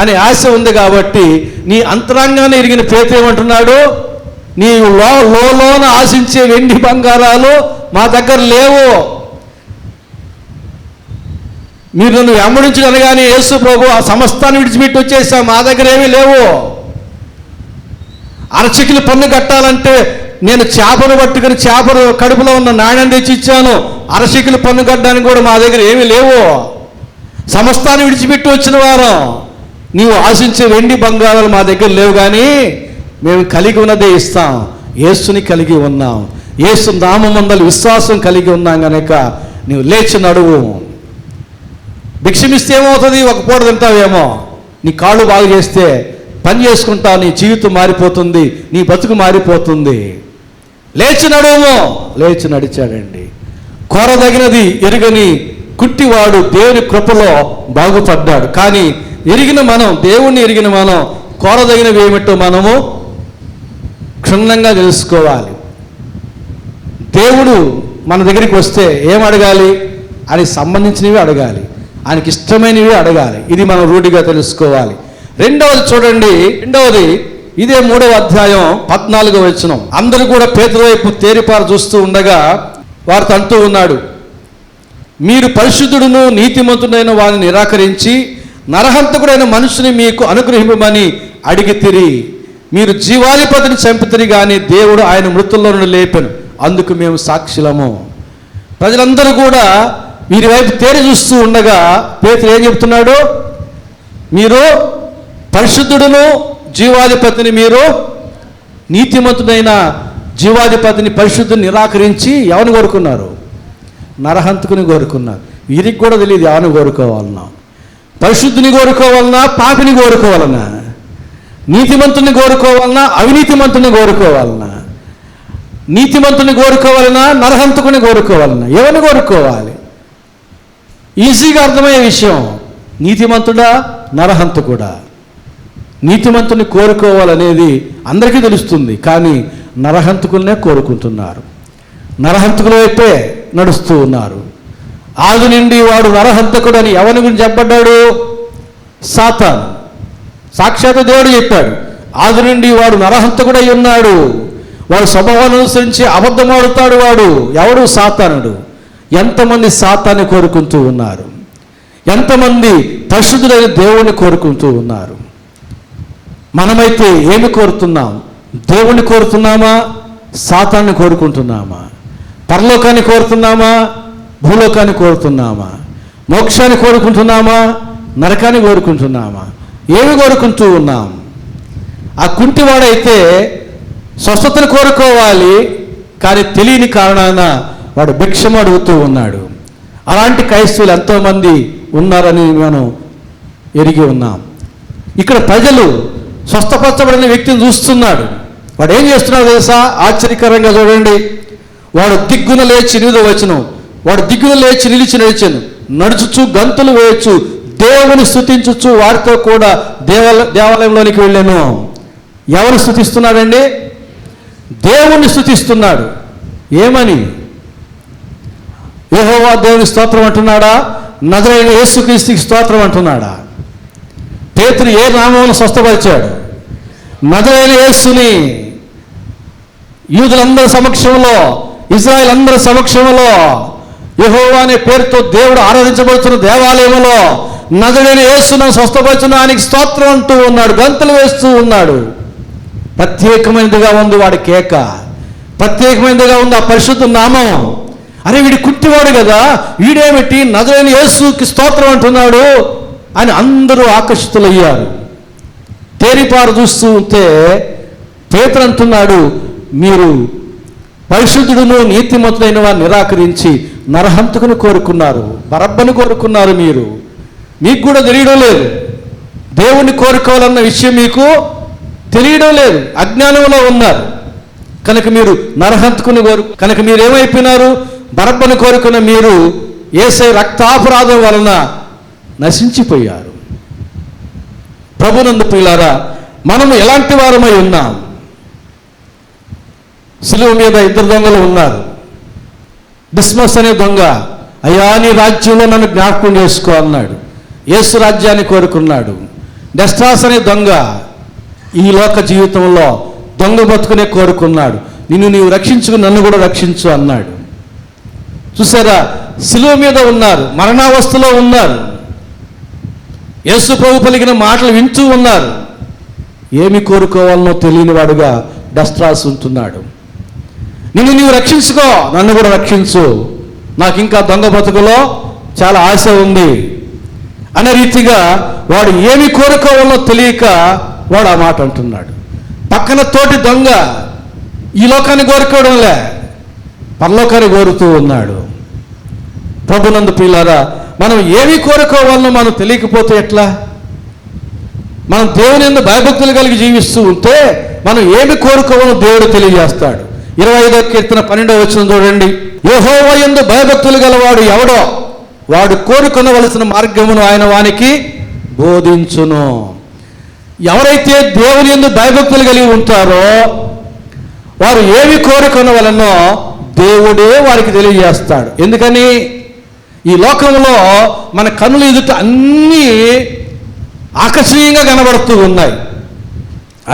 అనే ఆశ ఉంది. కాబట్టి నీ అంతరంగాన్ని ఎరిగిన పేతురు ఏమంటున్నాడు? నీ లోన ఆశించే వెండి బంగారాలు మా దగ్గర లేవు. మీరు నన్ను వెంబడించగలగానే యేసు ప్రభు ఆ సమస్తాన్ని విడిచిపెట్టి వచ్చేసా, మా దగ్గర ఏమీ లేవు. అరచికిలి పన్ను కట్టాలంటే నేను చేపను పట్టుకుని చేపను కడుపులో ఉన్న నాణ్యం తెచ్చి ఇచ్చాను. అరచికిలి పన్ను కట్టడానికి కూడా మా దగ్గర ఏమీ లేవు. సమస్తాన్ని విడిచిపెట్టి వచ్చిన వారం నీవు ఆశించే వెండి బంగారాలు మా దగ్గర లేవు, కానీ మేము కలిగి ఉన్నదే ఇస్తాం. యేసుని కలిగి ఉన్నాం, యేసు నామమందలి విశ్వాసం కలిగి ఉన్నాం కనుక నీవు లేచి నడువు. భిక్షమిస్తే ఏమవుతుంది? ఒక పూట తింటావేమో. నీ కాళ్ళు బాగు చేస్తే పని చేసుకుంటావు, నీ జీవితం మారిపోతుంది, నీ బతుకు మారిపోతుంది. లేచి నడువు. లేచి నడిచాడండి. కోరదగినది ఎరుగని కుట్టివాడు దేవుని కృపలో బాగుపడ్డాడు. కానీ ఎరిగిన మనం, దేవుణ్ణి ఎరిగిన మనం కోరదగినవి ఏమిటో మనము క్షుణ్ణంగా తెలుసుకోవాలి. దేవుడు మన దగ్గరికి వస్తే ఏం అడగాలి? ఆయనకి సంబంధించినవి అడగాలి, ఆయనకి ఇష్టమైనవి అడగాలి. ఇది మనం రూఢిగా తెలుసుకోవాలి. రెండవది చూడండి, ఇదే 3వ అధ్యాయం 14వ వచనం. అందరూ కూడా పేతురు వైపు తేరిపారు చూస్తూ ఉండగా వారితో అంటూ ఉన్నాడు, మీరు పరిశుద్ధుడును నీతిమంతుడైన వారిని నిరాకరించి నరహంతకుడైన మనుషుని మీకు అనుగ్రహింపమని అడిగితిరి. మీరు జీవాధిపతిని చంపితిరి, కానీ దేవుడు ఆయన మృతుల్లో నుండి లేపెను, అందుకు మేము సాక్షులము. ప్రజలందరూ కూడా వీరి వైపు తేరి చూస్తూ ఉండగా పేతురు ఏం చెప్తున్నాడు? మీరు పరిశుద్ధుడును జీవాధిపతిని, మీరు నీతిమంతుడైన జీవాధిపతిని పరిశుద్ధుని నిరాకరించి ఎవరిని కోరుకున్నారు? నరహంతకుని కోరుకున్నారు. వీరికి కూడా తెలియదు ఎవరిని కోరుకోవాలన్నా. పరిశుద్ధిని కోరుకోవాలన్నా, పాపిని కోరుకోవాలన్నా, నీతిమంతుని కోరుకోవాలన్నా, అవినీతిమంతుని కోరుకోవాలన్నా, నీతిమంతుని కోరుకోవాలన్నా, నరహంతకుని కోరుకోవాలన్నా, ఎవరిని కోరుకోవాలి? ఈజీగా అర్థమయ్యే విషయం. నీతిమంతుడా, నరహంతకుడా? నీతిమంతుని కోరుకోవాలనేది అందరికీ తెలుస్తుంది, కానీ నరహంతకులనే కోరుకుంటున్నారు. నరహంతకుల వైపే నడుస్తూ ఉన్నారు. ఆది నుండి వాడు నరహంతకుడు అని ఎవరి గురించి చెప్పబడ్డాడు? సాతాను. సాక్షాత్ దేవుడు చెప్పాడు, ఆది నుండి వాడు నరహంతకుడై ఉన్నాడు, వాడు స్వభావాన్ని అనుసరించి అబద్ధమాడుతాడు. వాడు ఎవడు? సాతానుడు. ఎంతమంది సాతాన్ని కోరుకుంటూ ఉన్నారు? ఎంతమంది పరిశుద్ధుడైన దేవుణ్ణి కోరుకుంటూ ఉన్నారు? మనమైతే ఏమి కోరుతున్నాం? దేవుణ్ణి కోరుతున్నామా? సాతాన్ని కోరుకుంటున్నామా? పరలోకాన్ని కోరుతున్నామా? భూలోకాన్ని కోరుతున్నామా? మోక్షాన్ని కోరుకుంటున్నామా? నరకాన్ని కోరుకుంటున్నామా? ఏమి కోరుకుంటూ ఉన్నాం? ఆ కుంటివాడైతే స్వస్థతను కోరుకోవాలి, కానీ తెలియని కారణాన వాడు భిక్షం అడుగుతూ ఉన్నాడు. అలాంటి క్రైస్తవులు ఎంతోమంది ఉన్నారని మనం ఎరిగి ఉన్నాం. ఇక్కడ ప్రజలు స్వస్థపరచబడిన వ్యక్తిని చూస్తున్నాడు. వాడు ఏం చేస్తున్నాడు తెలుసా? ఆశ్చర్యకరంగా చూడండి. వాడు దిగ్గున లేచి 8వ వచనం, వాడు దిగులు లేచి నిలిచి నడిచాను, నడుచుచు గంతులు వేయచ్చు, దేవుని స్తుతించుచు వారితో కూడా దేవాలయంలోనికి వెళ్ళాను. ఎవరు స్తుతిస్తున్నాడండి? దేవుణ్ణి స్తుతిస్తున్నాడు. ఏమని? యెహోవా దేవుని స్తోత్రం అంటున్నాడా? నజరైన యేసుక్రీస్తుకి స్తోత్రం అంటున్నాడా? పేతురు ఏ నామమును స్వస్థపరిచాడు? నజరైన యేసుని యూదులందరి సమక్షంలో, ఇజ్రాయెల్ అందరి సమక్షంలో, యెహోవా అనే పేరుతో దేవుడు ఆరాధించబడుతున్న దేవాలయంలో నజరైన యేసును స్వస్థపరిచిన ఆయనకి స్తోత్రం అంటూ ఉన్నాడు, గంతులు వేస్తూ ఉన్నాడు. ప్రత్యేకమైనదిగా ఉంది వాడి కేక, ప్రత్యేకమైనదిగా ఉంది ఆ పరిశుద్ధ నామం. అరే వీడి కుంటివాడు కదా, వీడేమిటి నజరైన యేసుకి స్తోత్రం అంటున్నాడు అని అందరూ ఆకర్షితులయ్యారు. తేరిపారు చూస్తూ ఉంటే పేతురు అంటున్నాడు, మీరు పరిశుద్ధుడును నీతిమంతుడైన వారిని నిరాకరించి నరహంతకుని కోరుకున్నారు, బరబ్బను కోరుకున్నారు. మీకు కూడా తెలియడం లేదు, దేవుణ్ణి కోరుకోవాలన్న విషయం మీకు తెలియడం లేదు, అజ్ఞానంలో ఉన్నారు. కనుక మీరు నరహంతకుని కనుక మీరేమైపోయినారు? బరబ్బను కోరుకున్న మీరు యేసయ్య రక్తాపరాధం వలన నశించిపోయారు. ప్రభునందు ప్రియులారా, మనము ఎలాంటి వారమై ఉన్నాం? శిలువ మీద ఇద్దరు దొంగలు ఉన్నారు. డిస్మస్ అనే దొంగ, అయ్యా నీ రాజ్యంలో నన్ను జ్ఞాపకం చేసుకో అన్నాడు, యేసు రాజ్యాన్ని కోరుకున్నాడు. డెస్ట్రాస్ అనే దొంగ ఈ లోక జీవితంలో దొంగ బతుకునే కోరుకున్నాడు, నిన్ను నీవు రక్షించుకు నన్ను కూడా రక్షించు అన్నాడు. చూసారా, శిలువ మీద ఉన్నారు, మరణావస్థలో ఉన్నారు, యేసు ప్రభు పలికిన మాటలు వింటూ ఉన్నారు. ఏమి కోరుకోవాలనో తెలియని వాడుగా డెస్ట్రాస్ ఉంటున్నాడు. నిన్ను నీవు రక్షించుకో, నన్ను కూడా రక్షించు, నాకు ఇంకా దొంగ బతుకులో చాలా ఆశ ఉంది అనే రీతిగా వాడు ఏమి కోరుకోవాలో తెలియక వాడు ఆ మాట అంటున్నాడు. పక్కన తోటి దొంగ ఈ లోకాన్ని కోరుకోవడంలే, పరలోకాన్ని కోరుతూ ఉన్నాడు. ప్రభునందు ప్రియులారా, మనం ఏమి కోరుకోవాలనో మనం తెలియకపోతే ఎట్లా? మనం దేవుని యందు భయభక్తులు కలిగి జీవిస్తూ ఉంటే మనం ఏమి కోరుకోవాలో దేవుడు తెలియజేస్తాడు. 25వ కీర్తన 12వ వచనం చూడండి. యెహోవా యందు భయభక్తులు గలవాడు ఎవడో వాడు కోరుకొనవలసిన మార్గమును ఆయన వానికి బోధించును. ఎవరైతే దేవుని యందు భయభక్తులు కలిగి ఉంటారో వారు ఏమి కోరుకొనవలనో దేవుడే వారికి తెలియజేస్తాడు. ఎందుకని? ఈ లోకంలో మన కన్నుల ఎదుట అన్నీ ఆకర్షణీయంగా కనబడుతూ ఉన్నాయి,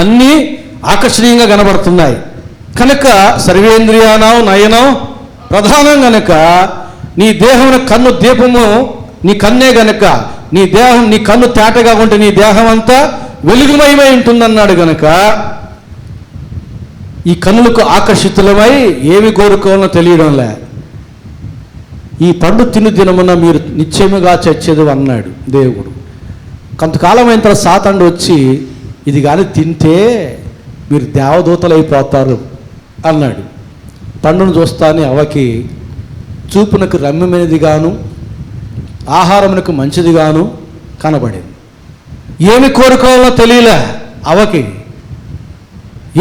అన్నీ ఆకర్షణీయంగా కనబడుతున్నాయి. కనుక సర్వేంద్రియానం నయనం ప్రధానం గనుక నీ దేహం కన్ను దీపము నీ కన్నే గనుక నీ దేహం నీ కన్ను తేటగా ఉంటే నీ దేహం అంతా వెలుగుమయమై ఉంటుందన్నాడు. గనుక ఈ కన్నులకు ఆకర్షితులమై ఏమి కోరుకోవాలో తెలియడంలే. ఈ పండు తిను దినమున మీరు నిశ్చయముగా చచ్చేది అన్నాడు దేవుడు. కొంతకాలం అయిన తర్వాత సాతానుడు వచ్చి ఇది కానీ తింటే మీరు దేవదూతలైపోతారు అన్నాడు. పండును చూస్తానే అవకి చూపునకు రమ్యమైనదిగాను ఆహారమునకు మంచిదిగాను కనబడింది. ఏమి కోరుకోవాలో తెలియలే అవకి.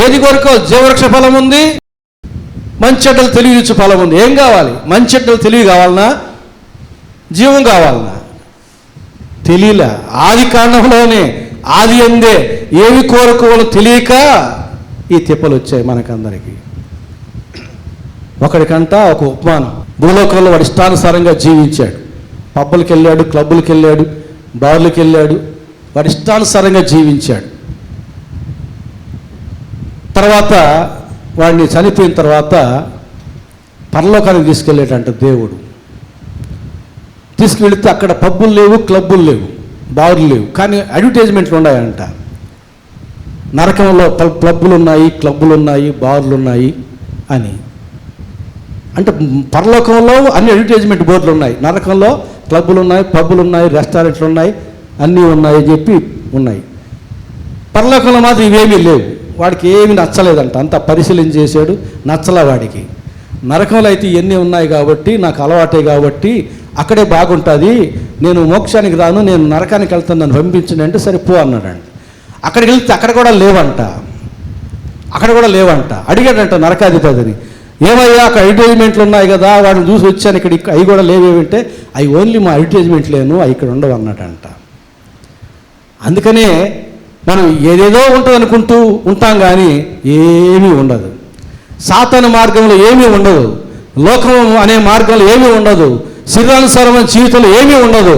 ఏది కోరుకో? జీవవృక్ష ఫలం ఉంది, మంచి చెడ్డలు తెలియచ్చు ఫలం ఉంది. ఏం కావాలి? మంచి చెడ్డలు తెలివి కావాలనా, జీవం కావాలనా? తెలియలే. ఆది కాండంలోనే ఆది అందే ఏమి కోరుకోవాలో తెలియక ఈ తిప్పలు వచ్చాయి మనకందరికీ. ఒకడికంట ఒక ఉపమానం. భూలోకంలో వాడి ఇష్టానుసారంగా జీవించాడు. పబ్బులకు వెళ్ళాడు, క్లబ్బులకు వెళ్ళాడు, బార్లకు వెళ్ళాడు, వాడి ఇష్టానుసారంగా జీవించాడు. తర్వాత వాడిని చనిపోయిన తర్వాత పరలోకానికి తీసుకెళ్ళాడంట దేవుడు. తీసుకువెళితే అక్కడ పబ్బులు లేవు, క్లబ్బులు లేవు, బార్లు లేవు, కానీ అడ్వర్టైజ్మెంట్లు ఉన్నాయంట. నరకంలో క్లబ్బులు ఉన్నాయి, క్లబ్బులు ఉన్నాయి, బార్లు ఉన్నాయి అని. అంటే పరలోకంలో అన్ని అడ్వర్టైజ్మెంట్ బోర్డులు ఉన్నాయి, నరకంలో క్లబ్బులు ఉన్నాయి, పబ్బులు ఉన్నాయి, రెస్టారెంట్లు ఉన్నాయి, అన్నీ ఉన్నాయి అని చెప్పి ఉన్నాయి. పరలోకంలో మాత్రం ఇవేమీ లేవు. వాడికి ఏమి నచ్చలేదంట, అంతా పరిశీలన చేశాడు, నచ్చలే వాడికి. నరకంలో అయితే ఇవన్నీ ఉన్నాయి కాబట్టి నాకు అలవాటే కాబట్టి అక్కడే బాగుంటుంది, నేను మోక్షానికి రాను, నేను నరకానికి వెళ్తాను, నన్ను పంపించండి అంటే సరే పో అన్నాడంట. అక్కడికి వెళ్తే అక్కడ కూడా లేవంట, అడిగాడంట నరకాధిపతిని, ఏమయ్యా అక్కడ అడ్వర్టైజ్మెంట్లు ఉన్నాయి కదా, వాటిని చూసి వచ్చాను, ఇక్కడ అవి కూడా లేవేమంటే అవి ఓన్లీ మా అడ్వర్టైజ్మెంట్లేను, అవి ఇక్కడ ఉండవు అన్నట్టంట. అందుకనే మనం ఏదేదో ఉంటుంది అనుకుంటూ ఉంటాం, కానీ ఏమీ ఉండదు. సాతాను మార్గంలో ఏమీ ఉండదు, లోకం అనే మార్గంలో ఏమీ ఉండదు, శరీరానుసారమైన జీవితంలో ఏమీ ఉండదు.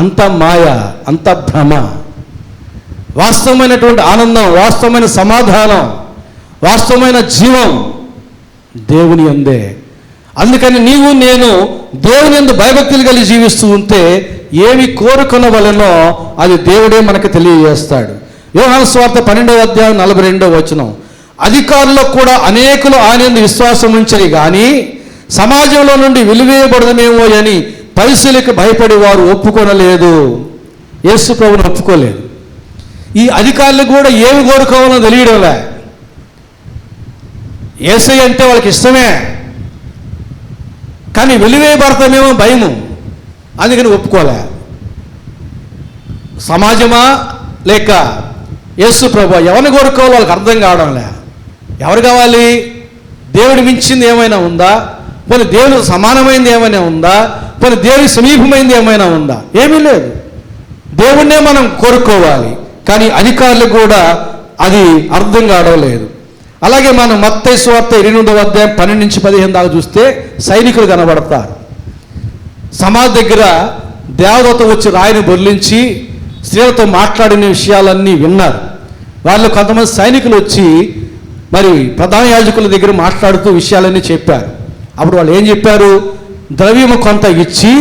అంత మాయ, అంత భ్రమ. వాస్తవమైనటువంటి ఆనందం, వాస్తవమైన సమాధానం, వాస్తవమైన జీవం దేవుని యందే. అందుకని నీవు నేను దేవుని యందు భయభక్తులు కలిగి జీవిస్తూ ఉంటే ఏమి కోరుకున్న వలనో అది దేవుడే మనకు తెలియజేస్తాడు. యోహాను సువార్త 12వ అధ్యాయం 42వ వచనం, అధికారులకు కూడా అనేకులు ఆయన యందు విశ్వాసం ఉంచని కానీ సమాజంలో నుండి వెలివేయబడదమేమో అని పరిశీలికి భయపడి వారు ఒప్పుకొనలేదు. యేసు ప్రభువును ఒప్పుకోలేదు. ఈ అధికారులు కూడా ఏమి కోరుకోవాలో తెలియడంలే. యేసయ్య అంటే వాళ్ళకి ఇష్టమే, కానీ వెలివేయబడతామేమో భయము, అందుకని ఒప్పుకోలే. సమాజమా లేక యేసు ప్రభు ఎవరిని కోరుకోవాలో వాళ్ళకి అర్థం కావడంలే. ఎవరు కావాలి? దేవుడి మించింది ఏమైనా ఉందా? పోనీ దేవుడు సమానమైంది ఏమైనా ఉందా? పోనీ దేవుడి సమీపమైంది ఏమైనా ఉందా? ఏమీ లేదు. దేవుణ్ణే మనం కోరుకోవాలి, కానీ అధికారులకు కూడా అది అర్థం కావడం లేదు. అలాగే మనం మత్తయి సువార్త 28వ అధ్యాయం 12 నుంచి 15 దాకా చూస్తే సైనికులు కనబడతారు. సమాధి దగ్గర దేవదూత వచ్చి రాయిని బొర్లించి స్త్రీలతో మాట్లాడిన విషయాలన్నీ విన్నారు. వాళ్ళు కొంతమంది సైనికులు వచ్చి మరి ప్రధాన యాజకుల దగ్గర మాట్లాడుతూ విషయాలన్నీ చెప్పారు. అప్పుడు వాళ్ళు ఏం చెప్పారు? ద్రవ్యము కొంత ఇచ్చి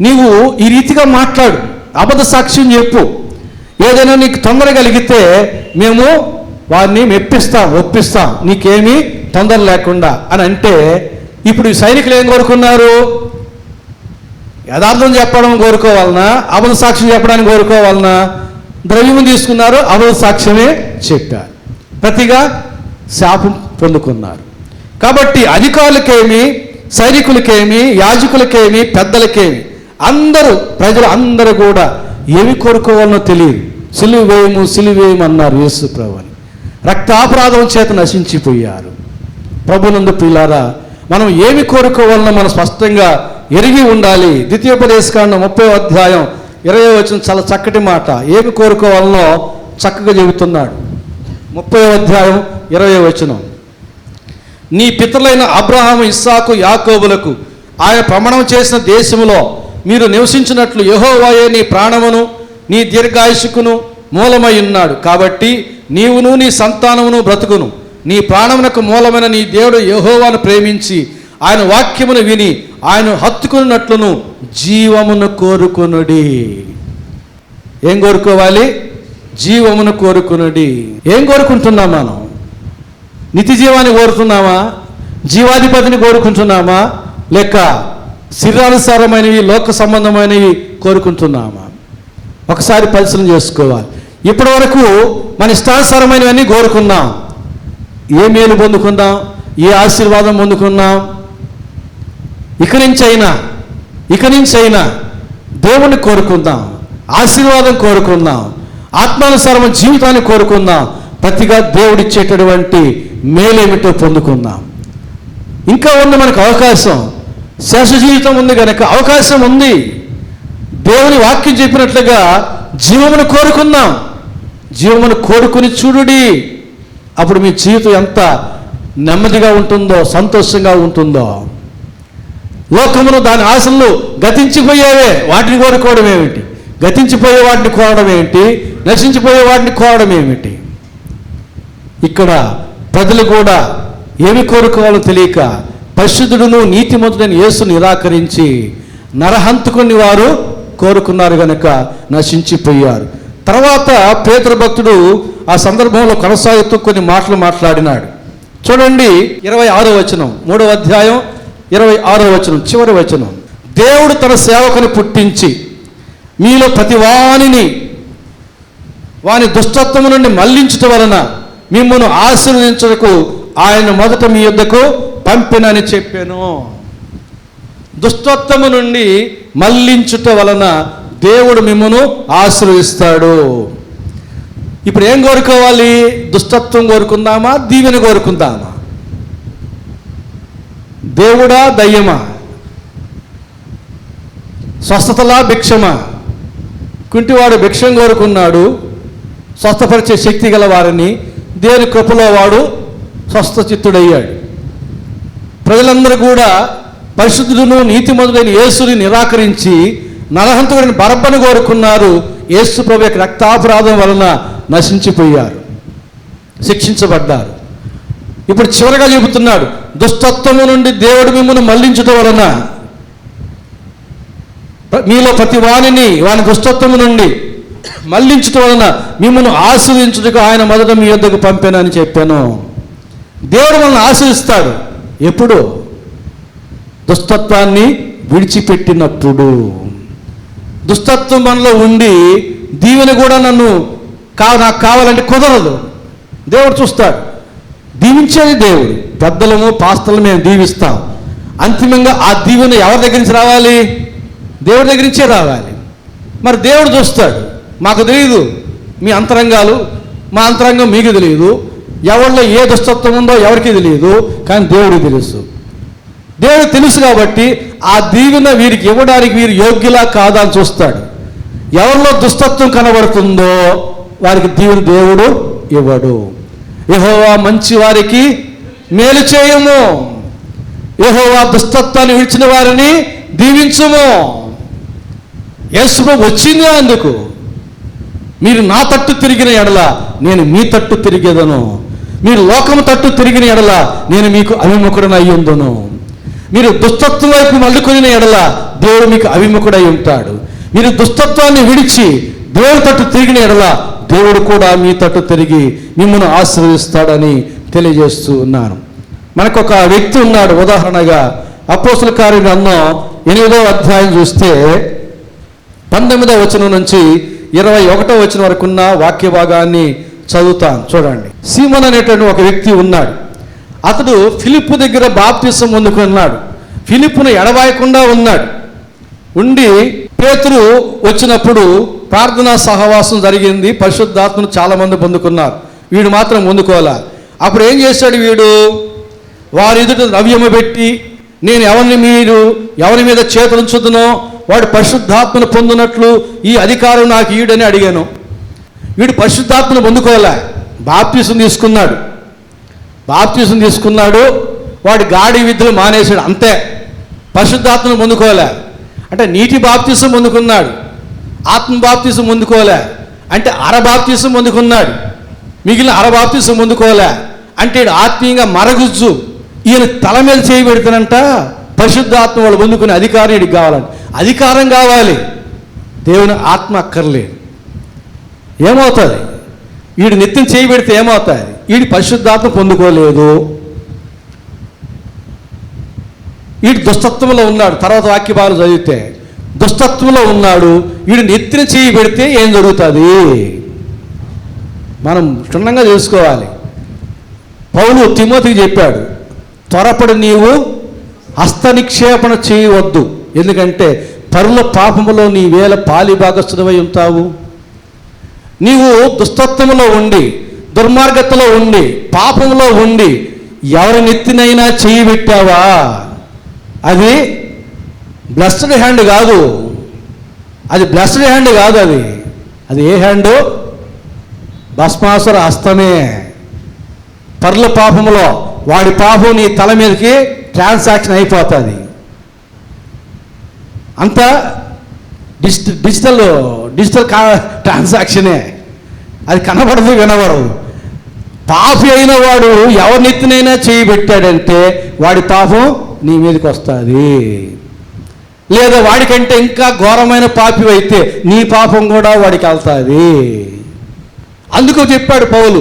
నీవు ఈ రీతిగా మాట్లాడు, అబద్ధ సాక్ష్యం చెప్పు, ఏదైనా నీకు తొందర కలిగితే మేము వారిని ఒప్పిస్తాం, నీకేమీ తొందర లేకుండా అని అంటే, ఇప్పుడు ఈ సైనికులు ఏం కోరుకున్నారు? యథార్థం చెప్పడం కోరుకోవాలన్నా, అబద్ధ సాక్ష్యం చెప్పడానికి కోరుకోవాలన్నా? ద్రవ్యం తీసుకున్నారు, అబద్ధ సాక్ష్యమే చెప్పారు, ప్రతిగా శాపం పొందుకున్నారు. కాబట్టి అధికారులకేమి, సైనికులకేమి, యాజకులకేమి, పెద్దలకేమి, అందరూ ప్రజలు అందరూ కూడా ఏమి కోరుకోవాలనో తెలియదు. సిలువేయము అన్నారు యేసు ప్రభువుని. రక్తాపరాధం చేత నశించిపోయారు. ప్రభునందు ప్రియులారా, మనం ఏమి కోరుకోవాలనో మనం స్పష్టంగా ఎరిగి ఉండాలి. ద్వితీయోపదేశకాండం 30వ అధ్యాయం 20వ వచనం చాలా చక్కటి మాట. ఏమి కోరుకోవాలనో చక్కగా చెబుతున్నాడు. 30వ అధ్యాయం 20వ వచనం, నీ పితరులైన అబ్రహాము, ఇస్సాకు, యాకోబులకు ఆయన ప్రమాణం చేసిన దేశములో మీరు నివసించినట్లు యెహోవాయే నీ ప్రాణమును నీ దీర్ఘాయుష్కును మూలమై ఉన్నాడు. కాబట్టి నీవును నీ సంతానమును బ్రతుకును. నీ ప్రాణమునకు మూలమైన నీ దేవుడు యెహోవాను ప్రేమించి ఆయన వాక్యమును విని ఆయన హత్తుకున్నట్లును జీవమును కోరుకొనుడి. ఏం కోరుకోవాలి? జీవమును కోరుకొనుడి. ఏం కోరుకుంటున్నాం మనం? నిత్య జీవాన్ని కోరుతున్నామా? జీవాధిపతిని కోరుకుంటున్నామా? లేక శరీరానుసారమైనవి, లోక సంబంధమైనవి కోరుకుంటున్నామా? ఒకసారి పరిశీలన చేసుకోవాలి. ఇప్పటి వరకు మన ఇష్టానుసారమైనవన్నీ కోరుకున్నాం. ఏ మేలు పొందుకున్నాం? ఏ ఆశీర్వాదం పొందుకున్నాం? ఇక నుంచి అయినా దేవుణ్ణి కోరుకుందాం, ఆశీర్వాదం కోరుకుందాం, ఆత్మానుసారమైన జీవితాన్ని కోరుకుందాం, ప్రతిగా దేవుడిచ్చేటటువంటి మేలేమిటో పొందుకుందాం. ఇంకా ఉంది మనకు అవకాశం, శేష జీవితం ఉంది కనుక అవకాశం ఉంది. దేవుని వాక్యం చెప్పినట్లుగా జీవమును కోరుకుందాం. జీవమును కోరుకుని చూడుడి. అప్పుడు మీ జీవితం ఎంత నెమ్మదిగా ఉంటుందో, సంతోషంగా ఉంటుందో. లోకమును దాని ఆశలు గతించిపోయేవే, వాటిని కోరుకోవడం ఏమిటి? గతించిపోయే వాటిని కోరడం ఏమిటి? నశించిపోయే వాటిని కోరడం ఏమిటి? ఇక్కడ ప్రజలు కూడా ఏమి కోరుకోవాలో తెలియక పరిశుద్ధుడును నీతిమంతుడైన యేసును నిరాకరించి నరహంతకుని వారు కోరుకున్నారు గనక నశించిపోయారు. తర్వాత పేతురు భక్తుడు ఆ సందర్భంలో కొనసాగుతూ కొన్ని మాటలు మాట్లాడినాడు. చూడండి 26వ వచనం, 3వ అధ్యాయం 26వ వచనం, చివరి వచనం. దేవుడు తన సేవకుని పుట్టించి మీలో ప్రతి వాని దుష్టత్వము నుండి మళ్లించుట వలన మిమ్మల్ని ఆశీర్వదించుటకు ఆయన మొదట మీ యొద్దకు పంపినని చెప్పాను. దుష్టత్వము నుండి మళ్లించుట వలన దేవుడు మిమ్మల్ని ఆశీర్వదిస్తాడు. ఇప్పుడు ఏం కోరుకోవాలి? దుష్టత్వం కోరుకుందామా? దీవెన కోరుకుందామా? దేవుడా దయ్యమా, స్వస్థతలా భిక్షమా? కుంటివాడు భిక్షం కోరుకున్నాడు, స్వస్థపరిచే శక్తి గల వారిని. దేవుని కృపలో వాడు స్వస్థచిత్తుడయ్యాడు. ప్రజలందరూ కూడా పరిశుద్ధుడును నీతిమంతుడైన యేసుని నిరాకరించి నరహంతకుడిని బరబ్బను కోరుకున్నారు. యేసు ప్రభు యొక్క రక్తాపరాధం వలన నశించిపోయారు, శిక్షించబడ్డారు. ఇప్పుడు చివరగా చెబుతున్నాడు, దుష్టత్వము నుండి దేవుడు మిమ్మల్ని మళ్లించడం వలన, మీలో ప్రతి వాని దుష్టత్వము నుండి మళ్లించడం వలన మిమ్మల్ని ఆశీర్వదించుటకు ఆయన మొదట మీ యొద్దకు పంపానని చెప్పాను. దేవుడు మనల్ని ఆశీర్విస్తాడు. ఎప్పుడు? దుష్టత్వాన్ని విడిచిపెట్టినప్పుడు. దుష్టత్వం మనలో ఉండి దీవెన కూడా నాకు కావాలంటే కుదరదు. దేవుడు చూస్తాడు. దీవించేది దేవుడు. పెద్దలము పాస్తలు మేము దీవిస్తాం. అంతిమంగా ఆ దీవెన ఎవరి దగ్గర నుంచి రావాలి? దేవుడి దగ్గర నుంచే రావాలి. మరి దేవుడు చూస్తాడు. మాకు తెలియదు మీ అంతరంగాలు, మా అంతరంగం మీకు తెలియదు. ఎవరిలో ఏ దుష్టత్వం ఉందో ఎవరికి తెలియదు, కానీ దేవుడికి తెలుసు. దేవుడు తెలుసు కాబట్టి ఆ దీవెన వీరికి ఇవ్వడానికి వీరు యోగ్యులా కాదా అని చూస్తాడు. ఎవరిలో దుష్టత్వం కనబడుతుందో వారికి దీవెన దేవుడు ఇవ్వడు. యెహోవా మంచి వారికి మేలు చేయము, యెహోవా దుష్టత్వాన్ని విడిచిన వారిని దీవించుము. యేసు వచ్చింది అందుకు. మీరు నా తట్టు తిరిగిన ఎడల నేను మీ తట్టు తిరిగేదను, మీరు లోకము తట్టు తిరిగిన ఎడల నేను మీకు అవిముఖుడని అయ్యుందును. మీరు దుష్టత్వం వైపు మళ్ళుకొనిన ఎడల దేవుడు మీకు అవిముఖుడై ఉంటాడు. మీరు దుష్టత్వాన్ని విడిచి దేవుడి తట్టు తిరిగిన ఎడల దేవుడు కూడా మీ తట్టు తిరిగి మిమ్మల్ని ఆశీర్వదిస్తాడని తెలియజేస్తూ ఉన్నాను. మనకొక వ్యక్తి ఉన్నాడు. ఉదాహరణగా అపోస్తల కార్య గ్రంథం 8వ అధ్యాయం చూస్తే 19వ వచనం నుంచి 21వ వచనం వరకు ఉన్న వాక్య భాగాన్ని చదువుతాను. చూడండి. సీమోన్ అనేటువంటి ఒక వ్యక్తి ఉన్నాడు. అతడు ఫిలిప్పు దగ్గర బాప్తిసం పొందుకున్నాడు. ఫిలిప్పును ఎడబాయకుండా ఉన్నాడు. ఉండి పేతురు వచ్చినప్పుడు ప్రార్థనా సహవాసం జరిగింది. పరిశుద్ధాత్మను చాలామంది పొందుకున్నారు. వీడు మాత్రం పొందుకోలే. అప్పుడు ఏం చేశాడు వీడు? వారి ఎదుట ద్రవ్యము పెట్టి, నేను ఎవరి మీద చేతులు ఉంచుదునో వాడు పరిశుద్ధాత్మను పొందినట్లు ఈ అధికారం నాకు ఈడని అడిగాను. వీడు పరిశుద్ధాత్మను పొందుకోలే, బాప్తిసం తీసుకున్నాడు. వాడి గాడి విద్యలు మానేశాడు, అంతే. పరిశుద్ధాత్మను పొందుకోలే. అంటే నీటి బాప్తిసం పొందుకున్నాడు, ఆత్మ బాప్తిసం పొందుకోలే. అంటే బాప్తిసం పొందుకున్నాడు, మిగిలిన బాప్తిసం పొందుకోలే. అంటే ఈడు ఆత్మీయంగా మరగుజ్జు. ఈయన తల మీద చేయి పెడతానంట. పరిశుద్ధాత్మ వాళ్ళు పొందుకునే అధికారం వీడికి కావాలంట. అధికారం కావాలి, దేవుని ఆత్మ అక్కర్లేదు. ఏమవుతుంది? వీడు నిత్యం చేయి పెడితే ఏమవుతుంది? వీడి పరిశుద్ధాత్మ పొందుకోలేదు, వీడు దుష్టత్వంలో ఉన్నాడు. తర్వాత వాక్యభాగం చదివితే దుష్టత్వంలో ఉన్నాడు. వీడు నెత్తిన చేయి పెడితే ఏం జరుగుతుంది? మనం క్షుణ్ణంగా తెలుసుకోవాలి. పౌలు తిమోతికి చెప్పాడు, త్వరపడి నీవు హస్త నిక్షేపణ చేయవద్దు, ఎందుకంటే పరుల పాపములో నీ వేల పాలి భాగస్థుడవై ఉంటావు. నీవు దుష్టత్వములో ఉండి, దుర్మార్గతలో ఉండి, పాపంలో ఉండి ఎవరి నెత్తినైనా చేయి పెట్టావా, అది బ్లెస్డ్ హ్యాండ్ కాదు. అది ఏ హ్యాండు? భస్మాసుర హస్తమే. పరుల పాపములో వాడి పాపం నీ తల మీదకి ట్రాన్సాక్షన్ అయిపోతుంది. అంతా డిజిటల్ ట్రాన్సాక్షనే. అది కనబడదు, వినబడదు. పాపి అయిన వాడు ఎవరినెత్తినైనా చేయి పెట్టాడంటే వాడి పాపం నీ మీదకి వస్తుంది. లేదా వాడికంటే ఇంకా ఘోరమైన పాపి అయితే నీ పాపం కూడా వాడికి వెళ్తుంది. అందుకు చెప్పాడు పౌలు,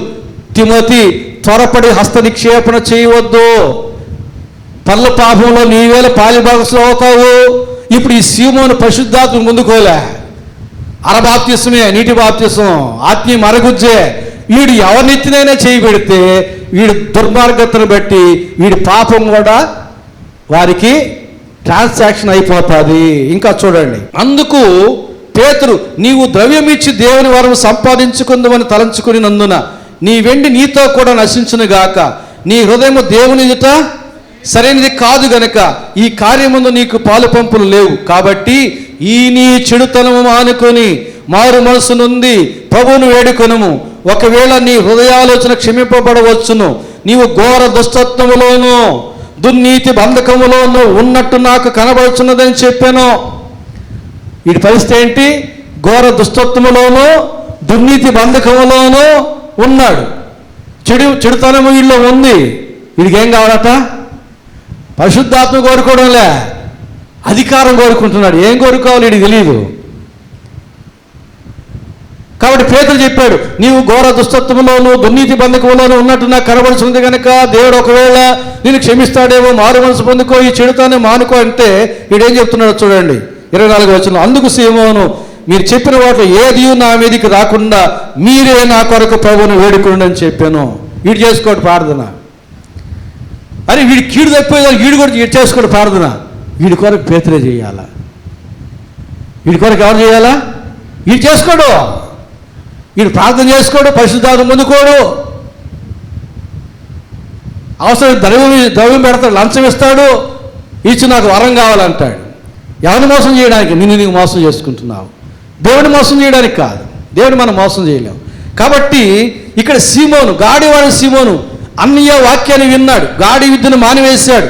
తిమోతి త్వరపడి హస్త నిక్షేపణ చేయవద్దు, పర్ల పాపంలో నీవేళ పాలిభాగస్లో అవుతావు. ఇప్పుడు ఈ సీమోను పరిశుద్ధాత్మ ముందుకోలే, బాప్తిసమే, నీటి బాప్తిసం, ఆత్మీయ మరగుజ్జే. వీడు ఎవరినెత్తినైనా చేయి పెడితే వీడి దుర్మార్గతను బట్టి వీడి పాపం కూడా వారికి ట్రాన్సాక్షన్ అయిపోతుంది. ఇంకా చూడండి. అందుకు పేతురు, నీవు ద్రవ్యం ఇచ్చి దేవుని వరం సంపాదించుకుందామని తలంచుకుని నందున నీ వెండి నీతో కూడా నశించును గాక, నీ హృదయము దేవుని ఎదుట సరైనది కాదు గనక ఈ కార్యమందు నీకు పాలు పంపులు లేవు. కాబట్టి ఈ నీ చెడుతనము మానుకొని మారు మనసు నుండి ప్రభువును వేడుకొనుము. ఒకవేళ నీ హృదయాలోచన క్షమింపబడవచ్చును. నీవు ఘోర దుష్టత్వములోను దుర్నీతి బంధకములోను ఉన్నట్టు నాకు కనబడుచున్నదని చెప్పాను. వీడి పరిస్థితి ఏంటి? ఘోర దుష్టత్వములోను దుర్నీతి బంధకములోను ఉన్నాడు. చెడుతనము వీళ్ళలో ఉంది. వీడికి ఏం కావాలట? పరిశుద్ధాత్మ కోరుకోవడంలే, అధికారం కోరుకుంటున్నాడు. ఏం కోరుకోవాలి వీడికి తెలియదు. కాబట్టి పేతురు చెప్పాడు, నీవు ఘోర దుష్టత్వములోను దుర్నీతి బంధకములోను ఉన్నట్టు నాకు కనబడుతుంది కనుక దేవుడు ఒకవేళ నేను క్షమిస్తాడేమో, మారు మనసు పొందుకో, ఈ చెడుతానే మానుకో అంటే వీడేం చెప్తున్నాడు చూడండి 24వ వచనం. అందుకు సీమోను, మీరు చెప్పిన వాటిలో ఏది నా మీదికి రాకుండా మీరే నా కొరకు ప్రభువును వేడుకోండి అని చెప్పాను. వీడు చేసుకోడు ప్రార్థన. అరే వీడి కీడు తప్పిపోయేదాన్ని వీడు కూడా చేసుకోడు ప్రార్థన. వీడి కొరకు పేతురే చేయాలా? వీడి కొరకు ఎవరు చేయాలా? వీడు చేసుకోడు. వీడు ప్రార్థన చేసుకోడు, పరిశుద్ధాత్మ పొందుకోడు. అవసరం ద్రవ్యం పెడతాడు, లంచం ఇస్తాడు, ఇచ్చి నాకు వరం కావాలంటాడు. ఎవరిని మోసం చేయడానికి? నీకు మోసం చేసుకుంటున్నావు. దేవుడిని మోసం చేయడానికి కాదు. దేవుడిని మనం మోసం చేయలేము. కాబట్టి ఇక్కడ సీమోను, గాడివాడి సీమోను అన్నయ్య వాక్యాన్ని విన్నాడు, గాడి విద్యను మానివేశాడు,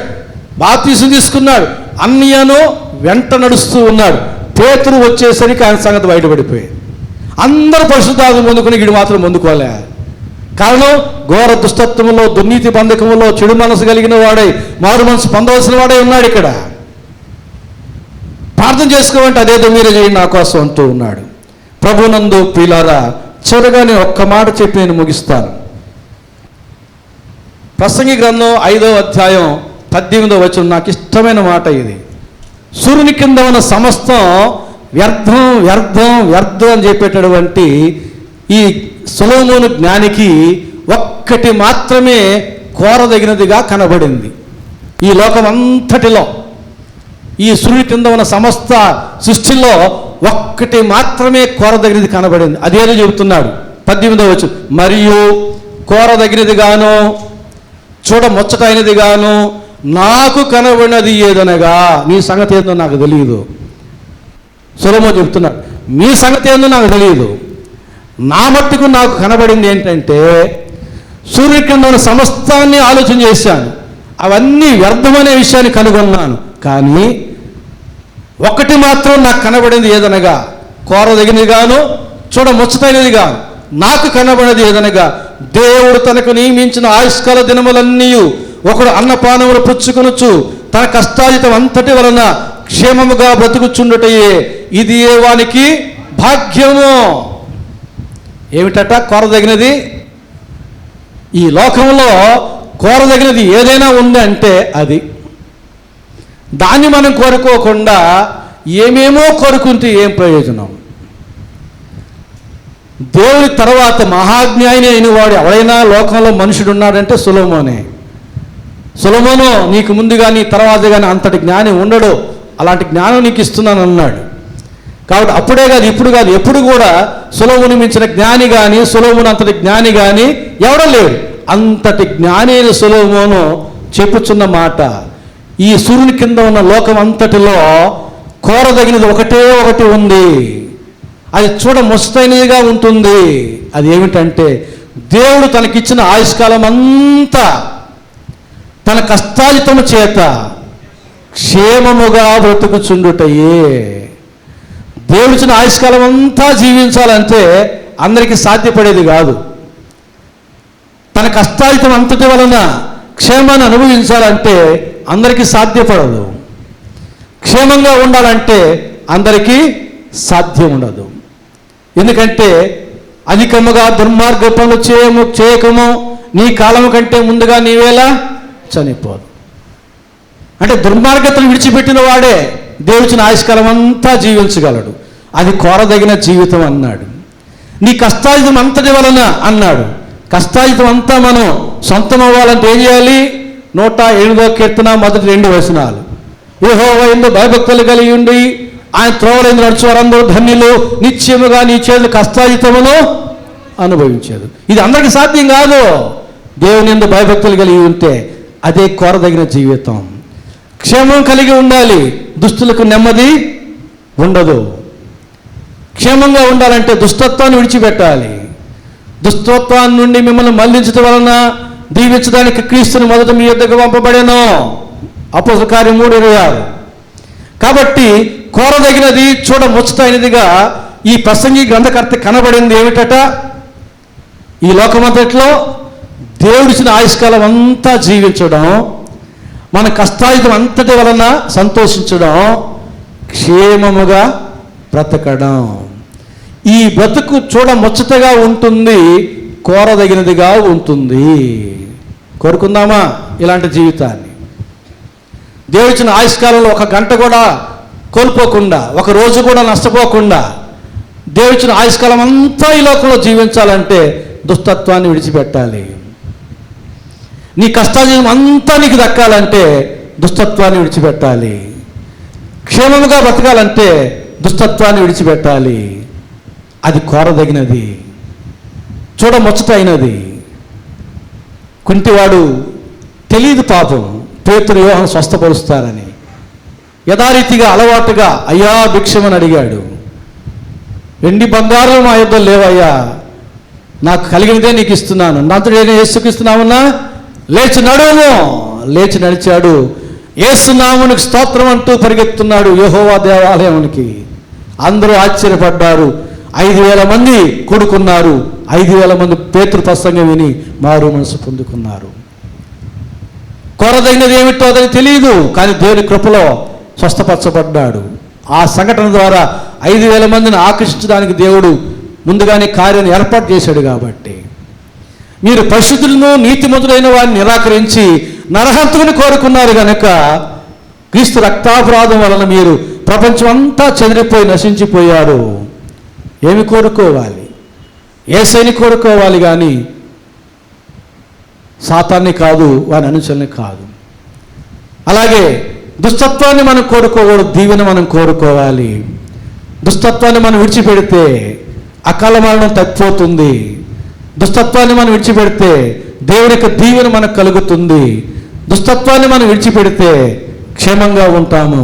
బాప్తీసం తీసుకున్నాడు, అన్నయ్యను వెంట నడుస్తూ ఉన్నాడు. పేతురు వచ్చేసరికి ఆయన సంగతి బయటపడిపోయాయి. అందరూ పరిశుద్ధాత్మ పొందుకుని వీడు మాత్రం పొందుకోలే. కారణం ఘోర దుష్టత్వములో దుర్నీతి బంధకములో చెడు మనసు కలిగిన వాడై మారు మనసు పొందవలసిన వాడై ఉన్నాడు. ఇక్కడ ప్రార్థన చేసుకోమంటే అదేదో మీరే చేయండి నా కోసం అంటూ ఉన్నాడు. ప్రభునందు ప్రియులారా, చివరగా నేను ఒక్క మాట చెప్పి నేను ముగిస్తాను. ప్రసంగి గ్రంథం 5వ అధ్యాయం 18వ వచనం నాకు ఇష్టమైన మాట ఇది. సూర్యుని కింద ఉన్న సమస్తం వ్యర్థం వ్యర్థం వ్యర్థం అని చెప్పేటటువంటి ఈ సొలొమోను జ్ఞానికి ఒక్కటి మాత్రమే కోరదగినదిగా కనబడింది. ఈ లోకం అంతటిలో, ఈ సూర్యుని కింద ఉన్న సమస్త సృష్టిలో ఒక్కటి మాత్రమే కోరదగినది కనబడింది. అదేదో చెబుతున్నాడు 18వ వచనం. మరియు కోరదగినదిగాను చూడముచ్చటైనదిగాను నాకు కనబడినది ఏదనగా, నీ సంగతి ఏందో నాకు తెలియదు. సొలొమోను చెప్తున్నాడు, మీ సంగతి ఏందో నాకు తెలియదు, నా మట్టుకు నాకు కనబడింది ఏంటంటే సూర్యుని కింద ఉన్న సమస్తాన్ని ఆలోచన చేశాను, అవన్నీ వ్యర్థమనే విషయాన్ని కనుగొన్నాను. కానీ ఒకటి మాత్రం నాకు కనబడింది ఏదనగా, కోరదగినదిగాను చూడముచ్చటైనదిగా నాకు కనబడినది ఏదనగా, దేవుడు తనకు నియమించిన ఆయుష్కాల దినములన్నీ ఒకడు అన్నపానములు పుచ్చుకొనుచు తన కష్టాజితం అంతటి వలన క్షేమముగా బ్రతుకుచుండుటయే ఇది వానికి భాగ్యము. ఏమిటట కోరదగినది? ఈ లోకంలో కోరదగినది ఏదైనా ఉంది అంటే అది. దాన్ని మనం కోరుకోకుండా ఏమేమో కోరుకుంటే ఏం ప్రయోజనం? దేవుని తర్వాత మహాజ్ఞాని అయిన వాడు ఎవరైనా లోకంలో మనుషుడు ఉన్నాడంటే సొలొమోనే. సొలొమోను నీకు ముందు కానీ తర్వాత కానీ అంతటి జ్ఞాని ఉండడు, అలాంటి జ్ఞానం నీకు ఇస్తున్నాను అన్నాడు. కాబట్టి అప్పుడే కాదు, ఇప్పుడు కాదు, ఎప్పుడు కూడా సొలొమోను మించిన జ్ఞాని కానీ సొలొమోను అంతటి జ్ఞాని కానీ ఎవడో లేడు. అంతటి జ్ఞాని అయిన సొలొమోను చెప్పుచున్న మాట, ఈ సూర్యుని కింద ఉన్న లోకం అంతటిలో కోరదగినది ఒకటే ఒకటి ఉంది, అది చూడముచ్చటైనదిగా ఉంటుంది. అది ఏమిటంటే దేవుడు తనకిచ్చిన ఆయుష్కాలం అంతా తన కష్టాజితము చేత క్షేమముగా బ్రతుకుచుండుటయే. దేవుడిచ్చిన ఆయుష్కాలం అంతా జీవించాలంటే అందరికీ సాధ్యపడేది కాదు. తన కష్టాజితం అంతటి వలన క్షేమాన్ని అనుభవించాలంటే అందరికీ సాధ్యపడదు. క్షేమంగా ఉండాలంటే అందరికీ సాధ్యం ఉండదు. ఎందుకంటే అధికముగా దుర్మార్గ పనులు చేయకము, నీ కాలము కంటే ముందుగా నీవేలా చనిపోదు. అంటే దుర్మార్గతను విడిచిపెట్టిన వాడే దేవుడిచ్చిన ఆయుష్కాలం అంతా జీవించగలడు. అది కోరదగిన జీవితం అన్నాడు. నీ కష్టాజితం అంతటి వలన అన్నాడు. కష్టాజితం అంతా మనం సొంతం అవ్వాలంటే ఏం చేయాలి? 108వ కీర్తన మొదటి 2 వచనాలు. యెహోవా యందు భయభక్తులు కలిగి ఉండి ఆయన త్రోవలందు నడుచు వారందరూ ధన్యులు, నిశ్చయముగా నీ చేతులు కష్టాజితమును అనుభవించేది. ఇది అందరికీ సాధ్యం కాదు. దేవుని యందు భయభక్తులు కలిగి ఉంటే అదే కోరదగిన జీవితం. క్షేమం కలిగి ఉండాలి, దుష్టులకు నెమ్మది ఉండదు. క్షేమంగా ఉండాలంటే దుష్టత్వాన్ని విడిచిపెట్టాలి. దుష్టత్వాన్ని నుండి మిమ్మల్ని మళ్లించడం వలన దీవించడానికి క్రీస్తుని మొదట మీ యొద్దకు పంపబడెను. అపోస్తలుల కార్యం 3:26. కాబట్టి కోరదగినది, చూడముచ్చటైనదిగా ఈ ప్రసంగి గ్రంథకర్త కనబడింది ఏమిటట? ఈ లోకమంతట్లో దేవుడిచ్చిన ఆయుష్కాలం అంతా జీవించడం, మన కష్టాయుధం అంతటి వలన సంతోషించడం, క్షేమముగా బ్రతకడం. ఈ బ్రతుకు చూడముచ్చటగా ఉంటుంది, కోరదగినదిగా ఉంటుంది. కోరుకుందామా ఇలాంటి జీవితాన్ని? దేవుడిచ్చిన ఆయుష్కాలంలో ఒక గంట కూడా కోల్పోకుండా, ఒక రోజు కూడా నష్టపోకుండా దేవుడిచ్చిన ఆయుష్కాలం అంతా ఈ లోకంలో జీవించాలంటే దుష్టత్వాన్ని విడిచిపెట్టాలి. నీ కష్టాజీవం అంతా నీకు దక్కాలంటే దుష్టత్వాన్ని విడిచిపెట్టాలి. క్షేమముగా బ్రతకాలంటే దుష్టత్వాన్ని విడిచిపెట్టాలి. అది కోరదగినది, చూడముచ్చటైనది. కుంటివాడు తెలియదు పాపం పేతురు యోహాను స్వస్థపరుస్తారని. యథారీతిగా అలవాటుగా అయ్యా భిక్షమని అడిగాడు. వెండి బంగారం మా యొద్ద లేవయ్యా, నాకు కలిగినదే నీకు ఇస్తున్నాను, నాతో నేను యేసుకు ఇస్తున్నామన్నా, లేచి నడుము. లేచి నడిచాడు. యేసు నామమునకు స్తోత్రం అంటూ పరిగెత్తున్నాడు యెహోవా దేవాలయానికి. అందరూ ఆశ్చర్యపడ్డారు. 5,000 మంది కూడుకున్నారు. 5,000 మంది పేతురు ప్రసంగం విని మారు మనసు పొందుకున్నారు. కోరదగినది ఏమిటో అతనికి తెలియదు, కానీ దేవుని కృపలో స్వస్థపరచబడ్డాడు. ఆ సంఘటన ద్వారా 5,000 మందిని ఆకర్షించడానికి దేవుడు ముందుగానే కార్యాన్ని ఏర్పాటు చేశాడు. కాబట్టి మీరు పరిశుద్ధులను నీతిమంతులైన వారిని నిరాకరించి నరహంతుని కోరుకున్నారు కనుక క్రీస్తు రక్తాపరాధం వలన మీరు ప్రపంచం అంతా చెదిరిపోయి నశించిపోయారు. ఏమి కోరుకోవాలి? యేసుని కోరుకోవాలి, కానీ సాతాన్ని కాదు, వాని అనుచరుని కాదు. అలాగే దుష్టత్వాన్ని మనం కోరుకోకూడదు, దీవెన మనం కోరుకోవాలి. దుష్టత్వాన్ని మనం విడిచిపెడితే అకాల మరణం తప్పిపోతుంది. దుష్టత్వాన్ని మనం విడిచిపెడితే దేవుని యొక్క దీవెన మనకు కలుగుతుంది. దుష్టత్వాన్ని మనం విడిచిపెడితే క్షేమంగా ఉంటాము.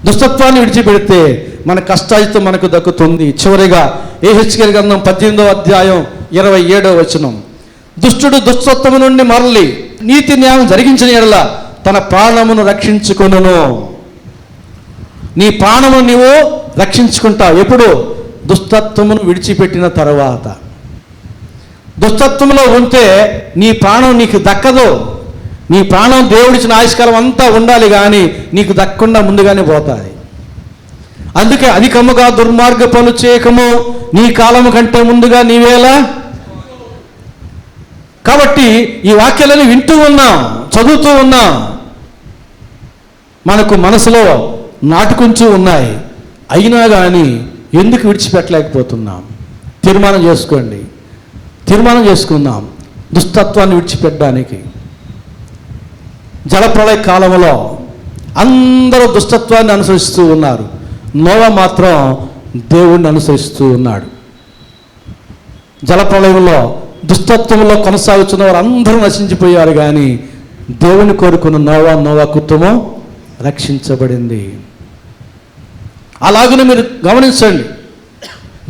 దుష్టత్వాన్ని విడిచిపెడితే మన కష్టాయితం మనకు దక్కుతుంది. చివరిగా యెహెజ్కేలు గ్రంథం 18వ అధ్యాయం 27వ వచనం, దుష్టుడు దుష్టత్వము నుండి మరలి నీతి న్యాయం జరిగించిన యెడల తన ప్రాణమును రక్షించుకొనును. నీ ప్రాణము నీవు రక్షించుకుంటావు ఎప్పుడు? దుష్టత్వమును విడిచిపెట్టిన తర్వాత. దుష్టత్వంలో ఉంటే నీ ప్రాణం నీకు దక్కదు. నీ ప్రాణం దేవుడిచ్చిన ఆయుష్కాలం అంతా ఉండాలి, కానీ నీకు దక్కకుండా ముందుగానే పోతుంది. అందుకే అధికముగా దుర్మార్గ పనులు చేయకము, నీ కాలము కంటే ముందుగా నీవేలా. కాబట్టి ఈ వాక్యాలను వింటూ ఉన్నాం, చదువుతూ ఉన్నాం, మనకు మనసులో నాటుకుంటూ ఉన్నాయి. అయినా కానీ ఎందుకు విడిచిపెట్టలేకపోతున్నాం? తీర్మానం చేసుకోండి, తీర్మానం చేసుకుందాం దుష్టత్వాన్ని విడిచిపెట్టడానికి. జలప్రళయ కాలంలో అందరూ దుష్టత్వాన్ని అనుసరిస్తూ ఉన్నారు. నోవా మాత్రం దేవుణ్ణి అనుసరిస్తూ ఉన్నాడు. జలప్రళయంలో దుష్టత్వంలో కొనసాగుతున్న వారు అందరూ నశించిపోయారు, కానీ దేవుని కోరుకున్న నోవా కుటుంబం రక్షించబడింది. అలాగనే మీరు గమనించండి,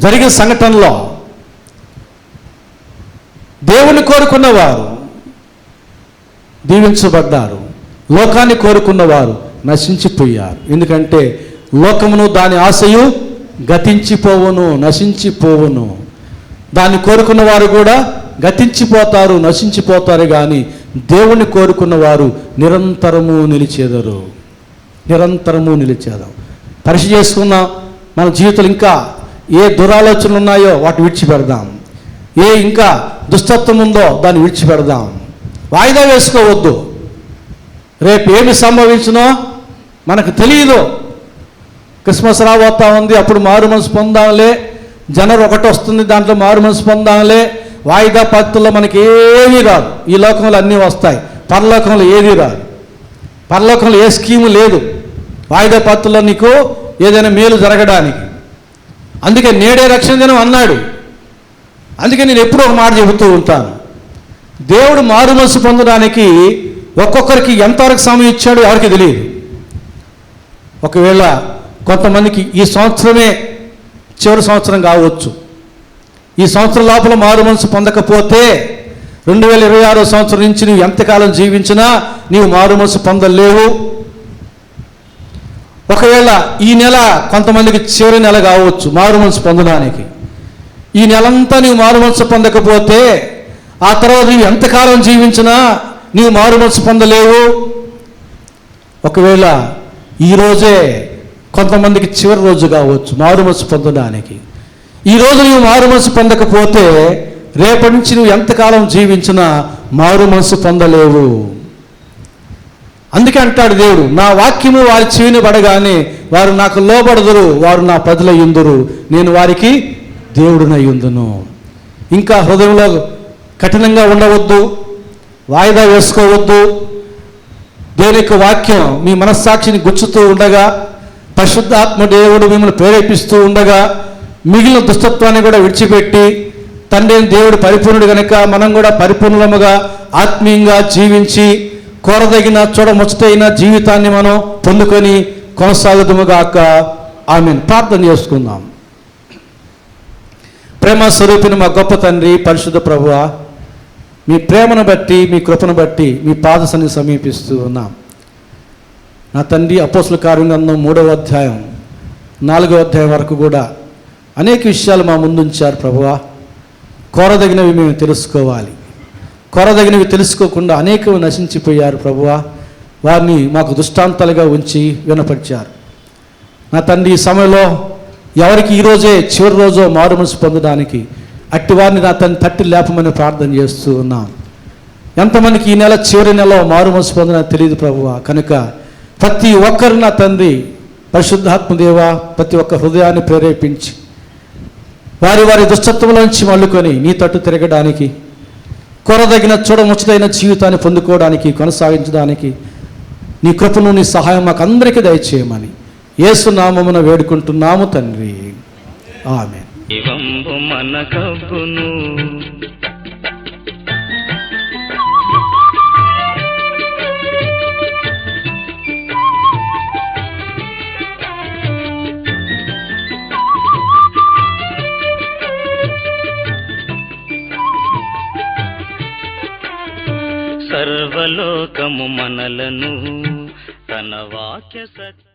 జరిగిన సంఘటనలో దేవుని కోరుకున్నవారు దీవించబడ్డారు, లోకాన్ని కోరుకున్నవారు నశించిపోయారు. ఎందుకంటే లోకమును దాని ఆశయు గతించిపోవును, నశించిపోవును. దాన్ని కోరుకున్న వారు కూడా గతించిపోతారు, నశించిపోతారు, కానీ దేవుణ్ణి కోరుకున్న వారు నిరంతరము నిలిచేదరు, నిరంతరము నిలిచేదాం. పరిశీలి చేసుకుందాం మన జీవితంలో ఇంకా ఏ దురాలోచనలు ఉన్నాయో వాటి విడిచిపెడదాం. ఇంకా దుష్టత్వం ఉందో దాన్ని విడిచిపెడదాం. వాయిదా వేసుకోవద్దు. రేపు ఏమి సంభవించునో మనకు తెలియదు. క్రిస్మస్ రాబోతా ఉంది, అప్పుడు మారు మనసు పొందాంలే. జనవరి 1 వస్తుంది, దాంట్లో మారు మనసు పొందాంలే. వాయిదా పద్ధతుల్లో మనకి ఏమీ రాదు. ఈ లోకంలో అన్నీ వస్తాయి, పరలోకంలో ఏదీ రాదు. పరలోకంలో ఏ స్కీము లేదు వాయిదా పద్ధతుల్లో నీకు ఏదైనా మేలు జరగడానికి. అందుకే నేడే రక్షణ దినం అన్నాడు. అందుకే నేను ఎప్పుడూ ఒక మాట చెబుతూ ఉంటాను, దేవుడు మారు మనసు పొందడానికి ఒక్కొక్కరికి ఎంతవరకు సమయం ఇచ్చాడో ఎవరికి తెలియదు. ఒకవేళ కొంతమందికి ఈ సంవత్సరమే చివరి సంవత్సరం కావచ్చు. ఈ సంవత్సరం లోపల మారు మనసు పొందకపోతే 2026 సంవత్సరం నుంచి నువ్వు ఎంతకాలం జీవించినా నీవు మారు మనసు పొందలేవు. ఒకవేళ ఈ నెల కొంతమందికి చివరి నెల కావచ్చు మారు మనసు పొందడానికి. ఈ నెలంతా నీవు మారు మనసు పొందకపోతే ఆ తర్వాత నీవు ఎంతకాలం జీవించినా నీవు మారు మనసు పొందలేవు. ఒకవేళ ఈరోజే కొంతమందికి చివరి రోజు కావచ్చు మారు మనసు పొందడానికి. ఈరోజు నువ్వు మారు మనసు పొందకపోతే రేపటి నుంచి నువ్వు ఎంతకాలం జీవించినా మారు మనసు పొందలేవు. అందుకే అంటాడు దేవుడు, నా వాక్యము వారి చెవిని పడగానే వారు నాకు లోబడదురు, వారు నా ప్రజలయ్యుందురు, నేను వారికి దేవుడినయ్యుందును. ఇంకా హృదయంలో కఠినంగా ఉండవద్దు, వాయిదా వేసుకోవద్దు. దేవుని యొక్క వాక్యం మీ మనస్సాక్షిని గుచ్చుతూ ఉండగా, పరిశుద్ధాత్మ దేవుడు మిమ్మల్ని ప్రేరేపిస్తూ ఉండగా, మిగిలిన దుష్టత్వాన్ని కూడా విడిచిపెట్టి, తండ్రి దేవుడు పరిపూర్ణుడు కనుక మనం కూడా పరిపూర్ణముగా ఆత్మీయంగా జీవించి కోరదగిన చూడముచ్చటైన జీవితాన్ని మనం పొందుకొని కొనసాగుదుముగాక. ఆమేన్. ప్రార్థన చేసుకుందాం. ప్రేమ స్వరూపిని మా గొప్ప తండ్రి, పరిశుద్ధ ప్రభువా, మీ ప్రేమను బట్టి మీ కృపను బట్టి మీ పాద సన్నిధిని సమీపిస్తూ ఉన్నాం. నా తండ్రి, అపోస్తలుల కార్యగ్రంథం 3వ అధ్యాయం 4వ అధ్యాయం వరకు కూడా అనేక విషయాలు మా ముందుంచారు ప్రభువా. కోరదగినవి మేము తెలుసుకోవాలి. కోరదగినవి తెలుసుకోకుండా అనేకవి నశించిపోయారు ప్రభువా. వారిని మాకు దృష్టాంతాలుగా ఉంచి వినపరిచారు. నా తండ్రి, ఈ సమయంలో ఎవరికి ఈరోజే చివరి రోజు మారు మనసు పొందడానికి అట్టి వారిని నా తండ్రి తట్టి లేపమని ప్రార్థన చేస్తూ ఉన్నాం. ఎంతమందికి ఈ నెల చివరి నెల మారు మనసు పొందడానికి తెలియదు ప్రభువా. కనుక ప్రతి ఒక్కరు నా తండ్రి పరిశుద్ధాత్మదేవ ప్రతి ఒక్క హృదయాన్ని ప్రేరేపించి వారి వారి దుష్టత్వంలోంచి మళ్ళుకొని నీ తట్టు తిరగడానికి, కోరదగిన చూడముచ్చటైన జీవితాన్ని పొందుకోవడానికి, కొనసాగించడానికి నీ కృపను నీ సహాయం మాకు అందరికీ దయచేయమని యేసు నామమున వేడుకుంటున్నాము తండ్రి. ఆమేన్. జీవంబు మన కబ్బును సర్వలోకము మనలను తన వాక్య సత్య